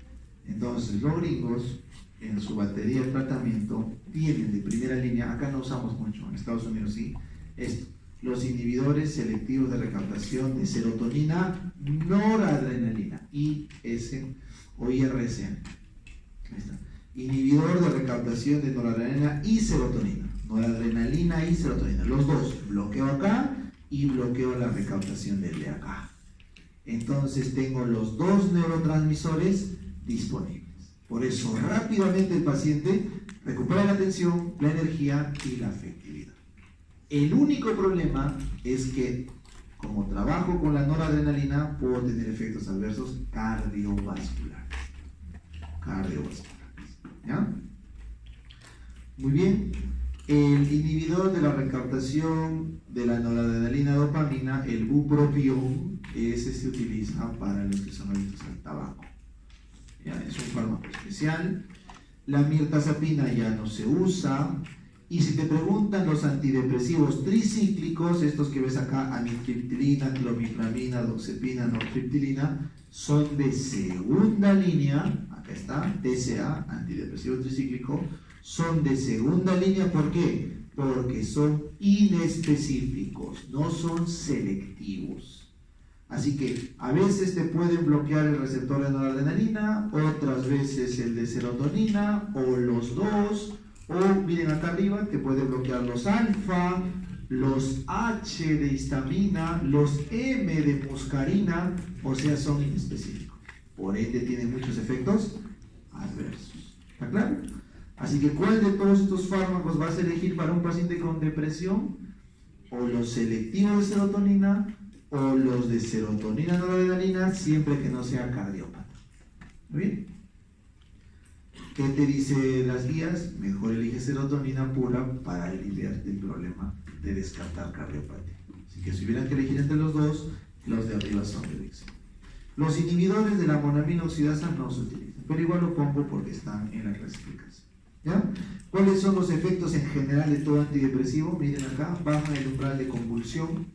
Entonces, los gringos, en su batería de tratamiento, tienen de primera línea, acá no usamos mucho, en Estados Unidos sí, esto, los inhibidores selectivos de recaptación de serotonina, noradrenalina, IS o IRSN. Ahí está. Inhibidor de recaptación de noradrenalina y serotonina. Noradrenalina y serotonina. Los dos. Bloqueo acá y bloqueo la recaptación del de acá. Entonces tengo los dos neurotransmisores disponibles. Por eso rápidamente el paciente recupera la atención, la energía y la afectividad. El único problema es que como trabajo con la noradrenalina puedo tener efectos adversos cardiovasculares. ¿Ya? Muy bien. El inhibidor de la recaptación de la noradrenalina dopamina, el bupropión, ese se utiliza para los que son adictos al tabaco. Ya, es un fármaco especial. La mirtazapina ya no se usa. Y si te preguntan los antidepresivos tricíclicos, estos que ves acá, amitriptilina, clomiframina, doxepina, nortriptilina, son de segunda línea. Acá está, TCA, antidepresivo tricíclico, son de segunda línea. ¿Por qué? Porque son inespecíficos, no son selectivos. Así que a veces te pueden bloquear el receptor de noradrenalina, otras veces el de serotonina, o los dos, o miren acá arriba, te puede bloquear los alfa, los H de histamina, los M de muscarina, o sea, son inespecíficos. Por ende tienen muchos efectos adversos. ¿Está claro? Así que ¿cuál de todos estos fármacos vas a elegir para un paciente con depresión? O los selectivos de serotonina, o los de serotonina noradrenalina, siempre que no sea cardiópata. ¿Muy bien? ¿Qué te dice las guías? Mejor elige serotonina pura para aliviarte el problema de descartar cardiopatía. Así que si hubieran que elegir entre los dos, los de arriba son de Dixon. Los inhibidores de la monamina oxidasa no se utilizan, pero igual lo pongo porque están en la clasificación. ¿Ya? ¿Cuáles son los efectos en general de todo antidepresivo? Miren acá, baja el umbral de convulsión,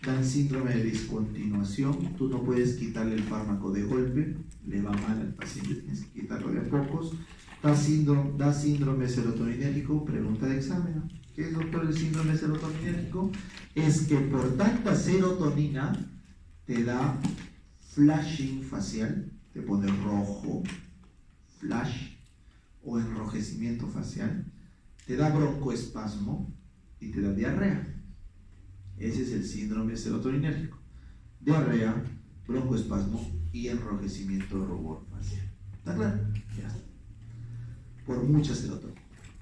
dan síndrome de discontinuación, tú no puedes quitarle el fármaco de golpe, le va mal al paciente, tienes que quitarlo de a pocos, da síndrome serotoninérgico, pregunta de examen, ¿qué es, doctor, el síndrome serotoninérgico? Es que por tanta serotonina te da flashing facial, te pone rojo, flash o enrojecimiento facial, te da broncoespasmo y te da diarrea. Ese es el síndrome serotoninérgico. Diarrea, broncoespasmo y enrojecimiento rubor facial. ¿Está claro? Ya está. Por mucha serotonina.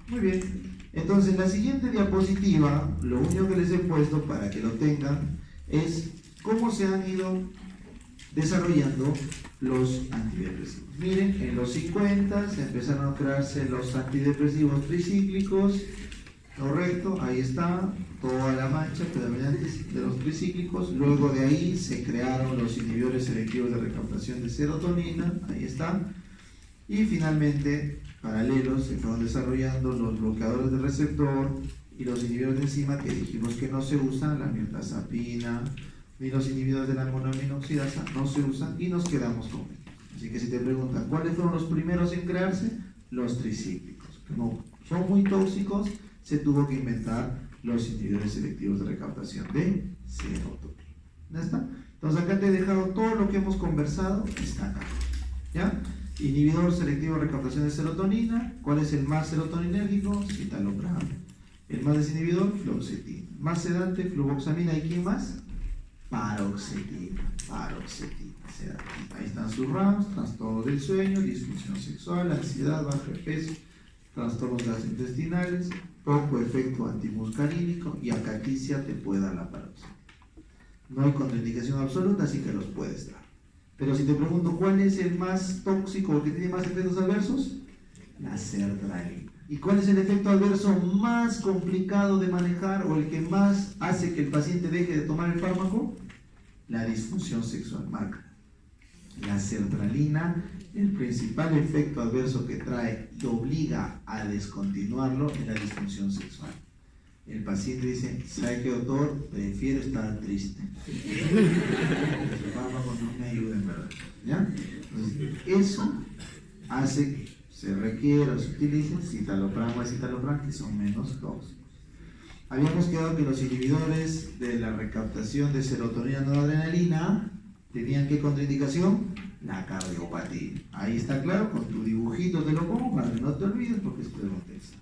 Muy bien. Entonces, en la siguiente diapositiva, lo único que les he puesto para que lo tengan es cómo se han ido desarrollando los antidepresivos. Miren, en los 50 se empezaron a crearse los antidepresivos tricíclicos. Correcto, ahí está toda la mancha predominante de los tricíclicos. Luego de ahí se crearon los inhibidores selectivos de recaptación de serotonina, ahí está. Y finalmente, paralelos, se fueron desarrollando los bloqueadores de receptor y los inhibidores de enzima que dijimos que no se usan, la mirtazapina ni los inhibidores de la monamina oxidasa no se usan y nos quedamos con ellos. Así que si te preguntan cuáles fueron los primeros en crearse, los tricíclicos. Como son muy tóxicos, se tuvo que inventar los inhibidores selectivos de recaptación de serotonina. ¿Ya está? Entonces acá te he dejado todo lo que hemos conversado, está acá. ¿Ya? Inhibidor selectivo de recaptación de serotonina. ¿Cuál es el más serotoninérgico? Citalopram. El más desinhibidor, fluoxetina. Más sedante, fluvoxamina. ¿Y quién más? Paroxetina. Sedatina. Ahí están sus RAMs: trastorno del sueño, disfunción sexual, ansiedad, bajo de peso, trastornos gastrointestinales, poco efecto antimuscarínico y acaticia te puede dar la paroxetina. No hay contraindicación absoluta, así que los puedes dar. Pero si te pregunto cuál es el más tóxico o que tiene más efectos adversos, la sertralina. ¿Y cuál es el efecto adverso más complicado de manejar o el que más hace que el paciente deje de tomar el fármaco? La disfunción sexual. Marca. La sertralina, el principal efecto adverso que trae y obliga a descontinuarlo es la disfunción sexual. El paciente dice: ¿sabe qué, doctor? Prefiero estar triste. El fármaco no me ayuda en verdad. ¿Ya? Entonces, eso hace que se requiera o se utilice citalopram o escitalopram, que son menos tóxicos. Habíamos quedado que los inhibidores de la recaptación de serotonina noradrenalina tenían ¿qué contraindicación? La cardiopatía. Ahí está claro, con tu dibujito te lo pongo para que no te olvides porque es texto.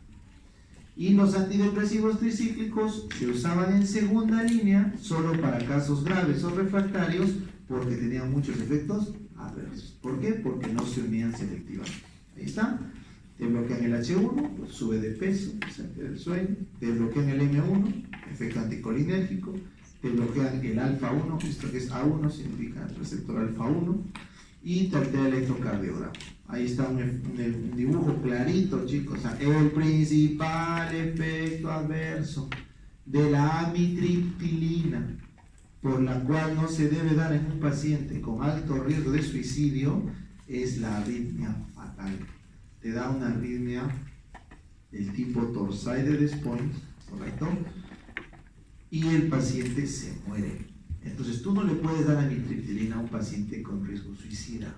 Y los antidepresivos tricíclicos se usaban en segunda línea solo para casos graves o refractarios porque tenían muchos efectos adversos. ¿Por qué? Porque no se unían selectivamente. Ahí está. Te bloquean el H1, pues sube de peso, se altera el sueño. Te bloquean el M1, efecto anticolinérgico. Te bloquean el alfa-1, esto que es A1 significa el receptor alfa-1. Y te altera el electrocardiograma. Ahí está un dibujo clarito, chicos. O sea, el principal efecto adverso de la amitriptilina, por la cual no se debe dar en un paciente con alto riesgo de suicidio, es la arritmia fatal. Te da una arritmia del tipo Torsades-de-Point, ¿correcto? Y el paciente se muere. Entonces tú no le puedes dar amitriptilina a un paciente con riesgo suicida,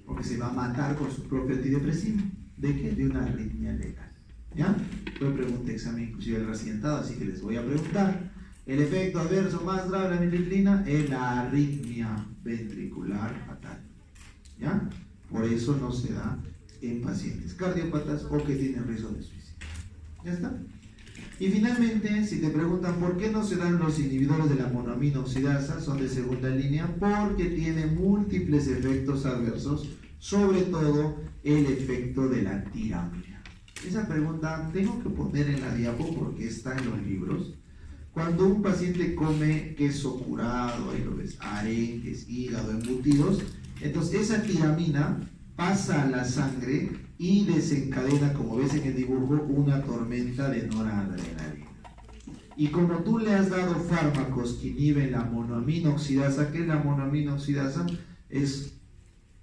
porque se va a matar con su propio antidepresivo. ¿De qué? De una arritmia letal. ¿Ya? Fue pregunta de examen inclusive el recientado, así que les voy a preguntar. El efecto adverso más grave de la amitriptilina es la arritmia ventricular fatal. ¿Ya? Por eso no se da en pacientes cardiópatas o que tienen riesgo de suicidio. ¿Ya está? Y finalmente, si te preguntan por qué no se dan los inhibidores de la monoamina oxidasa, son de segunda línea, porque tiene múltiples efectos adversos, sobre todo el efecto de la tiramina. Esa pregunta tengo que poner en la diapo porque está en los libros. Cuando un paciente come queso curado, ahí lo ves, arenques, hígado, embutidos, entonces esa tiramina pasa a la sangre y desencadena, como ves en el dibujo, una tormenta de noradrenalina. Y como tú le has dado fármacos que inhiben la monoamina oxidasa, ¿qué es la monoamina oxidasa? Es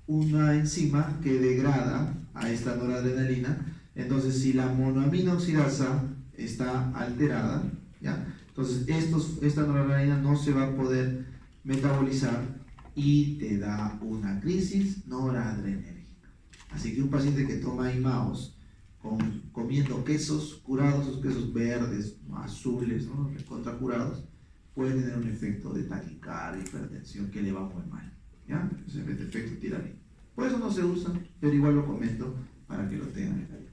una enzima que degrada a esta noradrenalina. Entonces, si la monoamina oxidasa está alterada, ¿ya? Entonces esta noradrenalina no se va a poder metabolizar y te da una crisis noradrenérgica. Así que un paciente que toma IMAOs comiendo quesos curados, esos quesos verdes, azules, ¿no?, contracurados, puede tener un efecto de taquicardia, hipertensión, que le va muy mal. ¿Ya? Ese efecto tiramina. Por eso no se usa, pero igual lo comento para que lo tengan en cuenta.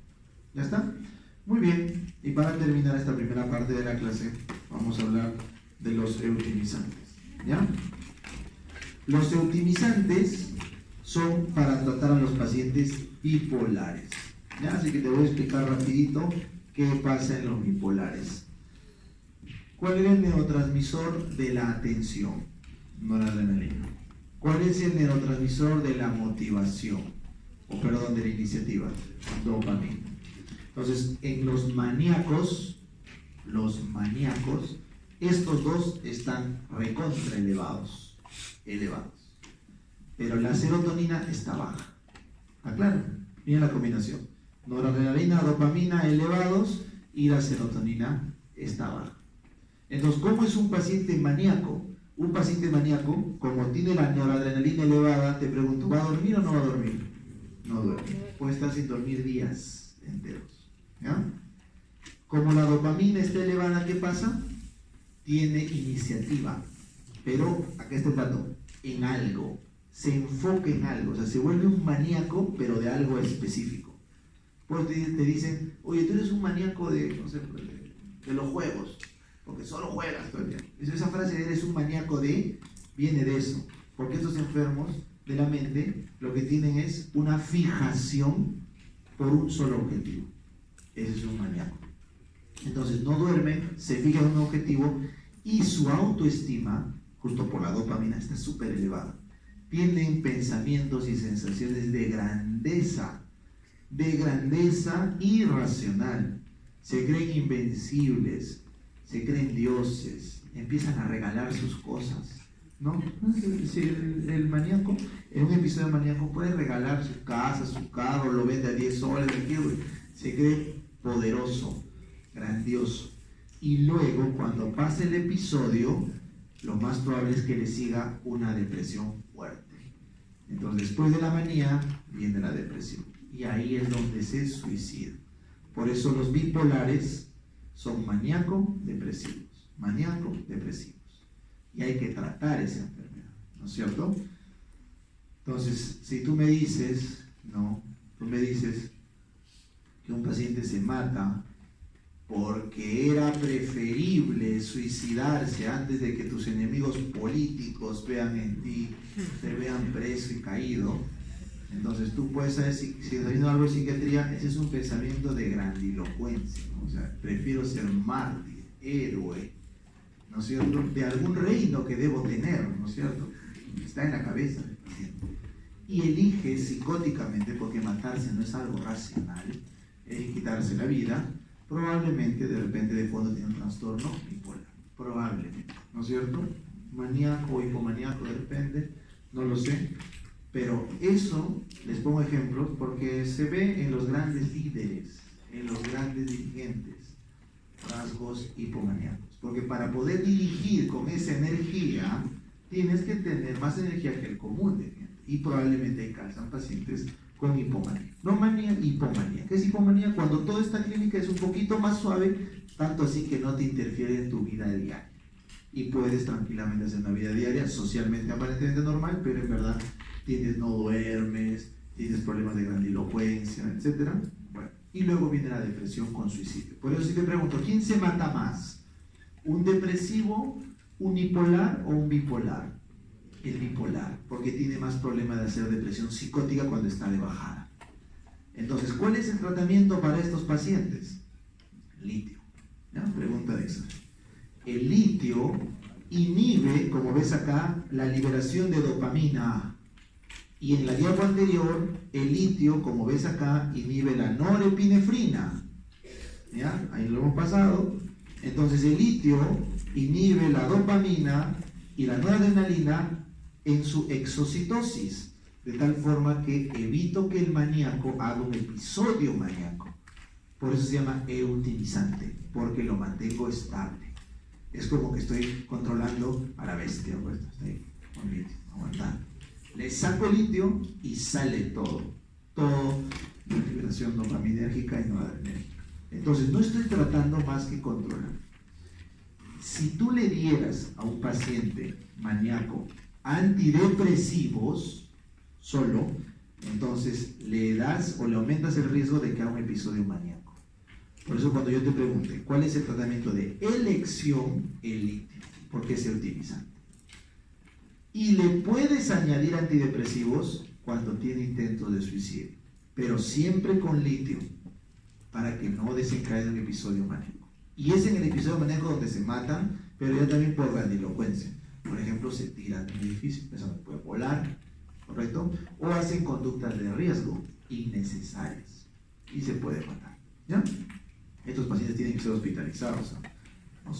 ¿Ya está? Muy bien. Y para terminar esta primera parte de la clase, vamos a hablar de los eutimizantes. ¿Ya? Los eutimizantes son para tratar a los pacientes bipolares. ¿Ya? Así que te voy a explicar rapidito qué pasa en los bipolares. ¿Cuál es el neurotransmisor de la atención? Noradrenalina. ¿Cuál es el neurotransmisor de la motivación? O perdón, de la iniciativa. Dopamina. Entonces, en los maníacos, estos dos están recontra elevados. Pero la serotonina está baja. ¿Está claro? Miren la combinación. Noradrenalina, dopamina elevados y la serotonina está baja. Entonces, ¿cómo es un paciente maníaco? Un paciente maníaco, como tiene la noradrenalina elevada, te pregunto, ¿va a dormir o no va a dormir? No duerme. Puede estar sin dormir días enteros. ¿Ya? Como la dopamina está elevada, ¿qué pasa? Tiene iniciativa. Pero, acá está el dato, en algo. se enfoque en algo, o sea, se vuelve un maníaco, pero de algo específico. Pues te dicen, oye, tú eres un maníaco de, no sé, de los juegos, porque solo juegas todo el día. Esa frase de eres un maníaco de, viene de eso, porque estos enfermos de la mente lo que tienen es una fijación por un solo objetivo. Ese es un maníaco. Entonces no duermen, se fijan en un objetivo y su autoestima, justo por la dopamina, está súper elevada. Tienen pensamientos y sensaciones de grandeza irracional. Se creen invencibles, se creen dioses, empiezan a regalar sus cosas, ¿no? Si el maníaco, en un episodio maníaco, puede regalar su casa, su carro, lo vende a 10 soles, se cree poderoso, grandioso. Y luego, cuando pase el episodio, lo más probable es que le siga una depresión fuerte. Entonces, después de la manía, viene la depresión. Y ahí es donde se suicida. Por eso los bipolares son maníaco-depresivos. Maníaco-depresivos. Y hay que tratar esa enfermedad, ¿no es cierto? Entonces, si tú me dices, que un paciente se mata porque era preferible suicidarse antes de que tus enemigos políticos vean en ti, te vean preso y caído, entonces tú puedes saber si está viendo algo de psiquiatría, ese es un pensamiento de grandilocuencia, ¿no? O sea, prefiero ser mártir, héroe, ¿no es cierto?, de algún reino que debo tener, ¿no es cierto?, está en la cabeza del paciente. Y elige psicóticamente, porque matarse no es algo racional, es quitarse la vida. Probablemente, de repente, de fondo tiene un trastorno bipolar. Probablemente, ¿no es cierto? Maníaco o hipomaníaco, de repente, no lo sé. Pero eso, les pongo ejemplos, porque se ve en los grandes líderes, en los grandes dirigentes, rasgos hipomaníacos. Porque para poder dirigir con esa energía, tienes que tener más energía que el común de gente. Y probablemente ahí calzan pacientes con hipomanía. No manía, hipomanía. ¿Qué es hipomanía? Cuando toda esta clínica es un poquito más suave, tanto así que no te interfiere en tu vida diaria. Y puedes tranquilamente hacer una vida diaria, socialmente aparentemente normal, pero en verdad no duermes, tienes problemas de grandilocuencia, etc. Bueno, y luego viene la depresión con suicidio. Por eso si te pregunto, ¿quién se mata más? ¿Un depresivo, un unipolar o un bipolar? El bipolar, porque tiene más problema de hacer depresión psicótica cuando está de bajada. Entonces, ¿cuál es el tratamiento para estos pacientes? Litio. ¿Ya? Pregunta de eso. El litio inhibe, como ves acá, la liberación de dopamina. Y en la diapo anterior, el litio, como ves acá, inhibe la norepinefrina. ¿Ya? Ahí lo hemos pasado. Entonces, el litio inhibe la dopamina y la noradrenalina en su exocitosis, de tal forma que evito que el maníaco haga un episodio maníaco. Por eso se llama eutimizante, porque lo mantengo estable. Es como que estoy controlando a la bestia, pues, está ahí, con litio, aguantando. Le saco el litio y sale todo, la liberación dopaminérgica y noradrenérgica. Entonces, no estoy tratando más que controlar. Si tú le dieras a un paciente maníaco antidepresivos solo, entonces le das o le aumentas el riesgo de que haga un episodio maníaco. Por eso cuando yo te pregunte ¿cuál es el tratamiento de elección? El litio, porque es eutimizante. Y le puedes añadir antidepresivos cuando tiene intentos de suicidio, pero siempre con litio, para que no desencadene un episodio maníaco. Y es en el episodio maníaco donde se matan, pero ya también por grandilocuencia. Por ejemplo, se tiran de un edificio, eso no puede volar, ¿correcto? O hacen conductas de riesgo innecesarias y se puede matar, ¿ya? Estos pacientes tienen que ser hospitalizados, ¿no?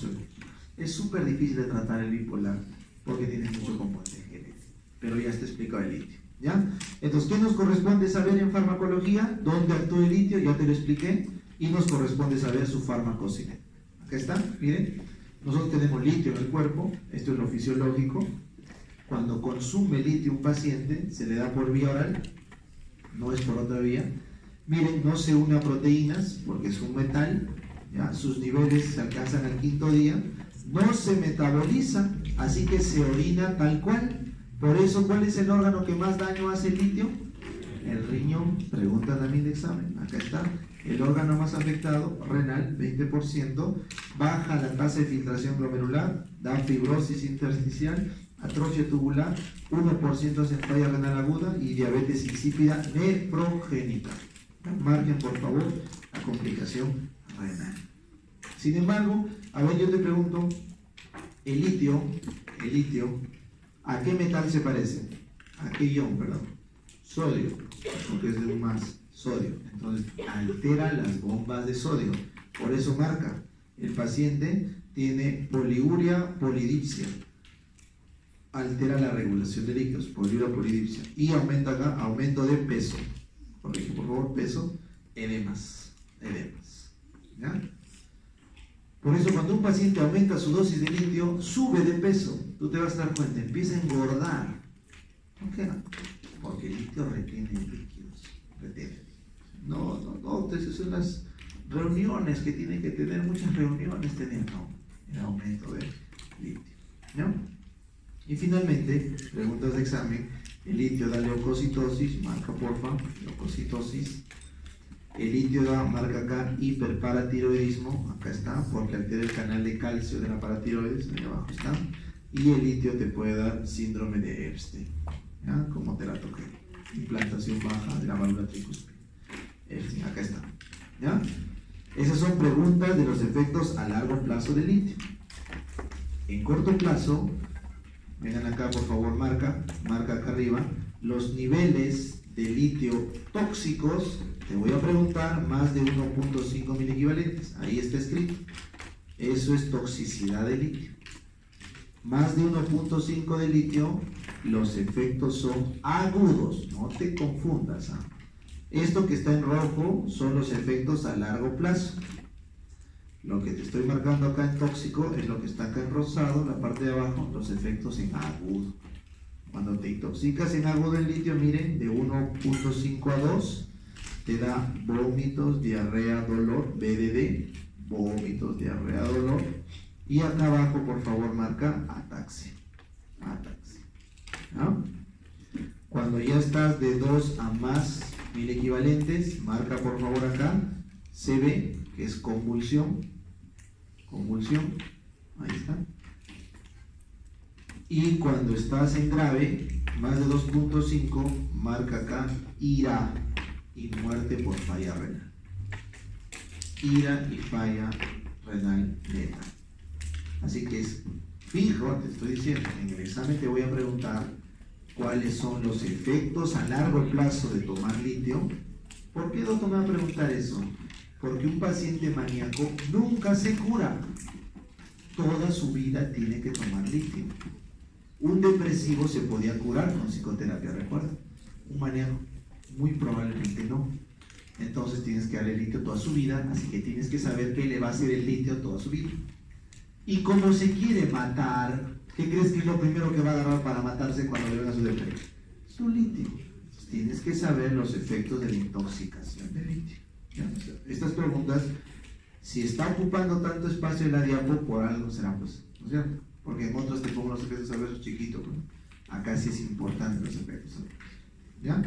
Es súper difícil de tratar el bipolar porque tiene mucho componente genético, pero ya está explicado el litio, ¿ya? Entonces, ¿qué nos corresponde saber en farmacología? ¿Dónde actúa el litio? Ya te lo expliqué. Y nos corresponde saber su farmacocinética. Acá está, miren. Nosotros tenemos litio en el cuerpo, esto es lo fisiológico. Cuando consume litio un paciente, se le da por vía oral, no es por otra vía. Miren, no se une a proteínas porque es un metal, ¿ya? Sus niveles se alcanzan al 5.º día, no se metaboliza, así que se orina tal cual, Por eso, ¿cuál es el órgano que más daño hace el litio? El riñón. Pregunta también de examen. Acá está. El órgano más afectado, renal, 20%, baja la tasa de filtración glomerular, da fibrosis intersticial, atrofia tubular, 1% hace falla renal aguda y diabetes insípida nefrogénica. Marquen, por favor, la complicación renal. Sin embargo, a ver, yo te pregunto, el litio, ¿a qué metal se parece? ¿A qué ion, perdón? Sodio, porque es de un más, sodio. Entonces, altera las bombas de sodio. Por eso marca, el paciente tiene poliuria, polidipsia. Altera la regulación de líquidos, poliuria, polidipsia. Y aumenta acá, aumento de peso. Corrige, por favor, peso, edemas. ¿Ya? Por eso cuando un paciente aumenta su dosis de litio, sube de peso. Tú te vas a dar cuenta, empieza a engordar. ¿Por qué no? Porque el litio retiene líquidos. No, esas son las reuniones que tienen que tener, muchas reuniones tenían, no, el aumento de litio. ¿No? Y finalmente, preguntas de examen, el litio da leucocitosis, marca porfa, leucocitosis. El litio da, marca acá, hiperparatiroidismo, acá está, porque altera el canal de calcio de la paratiroides, ahí abajo está. Y el litio te puede dar síndrome de Epstein, ¿ya? Como te la toqué, implantación baja de la válvula tricuspide. Epstein, acá está, ¿ya? Esas son preguntas de los efectos a largo plazo del litio. En corto plazo, vengan acá por favor, marca acá arriba, los niveles de litio tóxicos. Te voy a preguntar más de 1.5 miliequivalentes, ahí está escrito. Eso es toxicidad de litio. Más de 1.5 de litio, los efectos son agudos, no te confundas. Esto que está en rojo son los efectos a largo plazo. Lo que te estoy marcando acá en tóxico es lo que está acá en rosado, la parte de abajo, los efectos en agudo. Cuando te intoxicas en agudo el litio, miren, de 1.5 a 2, te da vómitos, diarrea, dolor, BDD, vómitos, diarrea, dolor. Y acá abajo, por favor, marca ataxia. ¿No? Cuando ya estás de 2 a más miliequivalentes, marca por favor acá CB, que es convulsión, ahí está. Y cuando estás en grave, más de 2.5, marca acá ira y muerte por falla renal. Ira y falla renal neta. Así que es fijo, te estoy diciendo, en el examen te voy a preguntar cuáles son los efectos a largo plazo de tomar litio. ¿Por qué, doctor, me va a preguntar eso? Porque un paciente maníaco nunca se cura. Toda su vida tiene que tomar litio. Un depresivo se podía curar con psicoterapia, ¿recuerda? Un maníaco muy probablemente no. Entonces tienes que darle litio toda su vida, así que tienes que saber qué le va a hacer el litio toda su vida. Y como se quiere matar, ¿qué crees que es lo primero que va a agarrar para matarse cuando le venga su depresión? Su litio. Entonces tienes que saber los efectos de la intoxicación del litio. ¿Ya? Estas preguntas, si está ocupando tanto espacio en la diapo, por algo será, pues, ¿no es cierto? Porque en otros te pongo los efectos adversos chiquitos, ¿no? Acá sí es importante los efectos adversos. ¿Ya?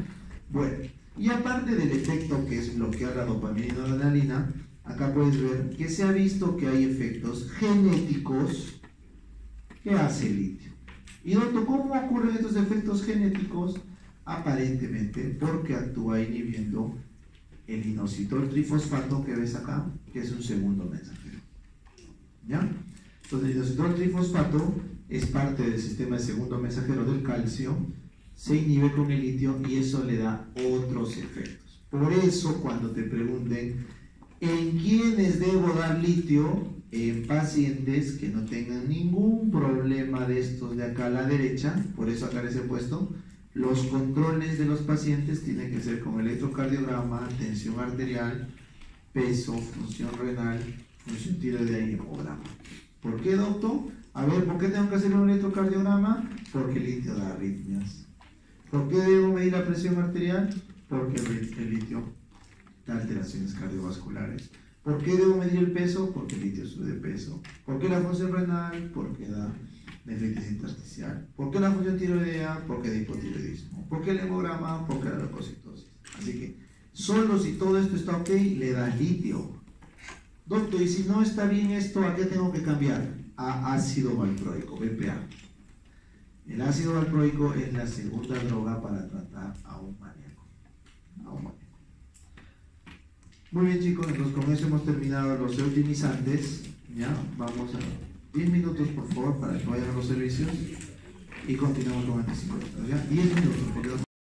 Bueno, y aparte del efecto que es bloquear la dopamina y la adrenalina, acá puedes ver que se ha visto que hay efectos genéticos que hace el litio. Y doctor, ¿cómo ocurren estos efectos genéticos? Aparentemente porque actúa inhibiendo el inositol trifosfato que ves acá, que es un segundo mensajero. ¿Ya? Entonces el inositol trifosfato es parte del sistema de segundo mensajero del calcio, se inhibe con el litio y eso le da otros efectos. Por eso cuando te pregunten ¿en quiénes debo dar litio? En pacientes que no tengan ningún problema de estos de acá a la derecha, por eso acá les he puesto, los controles de los pacientes tienen que ser con electrocardiograma, tensión arterial, peso, función renal, función tiroidea y hemograma. ¿Por qué, doctor? A ver, ¿por qué tengo que hacer un electrocardiograma? Porque el litio da arritmias. ¿Por qué debo medir la presión arterial? Porque el litio da alteraciones cardiovasculares. ¿Por qué debo medir el peso? Porque el litio sube de peso. ¿Por qué la función renal? Porque da nefritis intersticial. ¿Por qué la función tiroidea? Porque de hipotiroidismo. ¿Por qué el hemograma? Porque la leucocitosis. Así que, solo si todo esto está ok, le das litio. Doctor, y si no está bien esto, ¿a qué tengo que cambiar? A ácido valproico, BPA. El ácido valproico es la segunda droga para tratar a un maníaco. Muy bien, chicos, entonces con eso hemos terminado los optimizantes. Ya, vamos a 10 minutos por favor para que vayan a los servicios y continuamos con el 5. Ya, 10 minutos.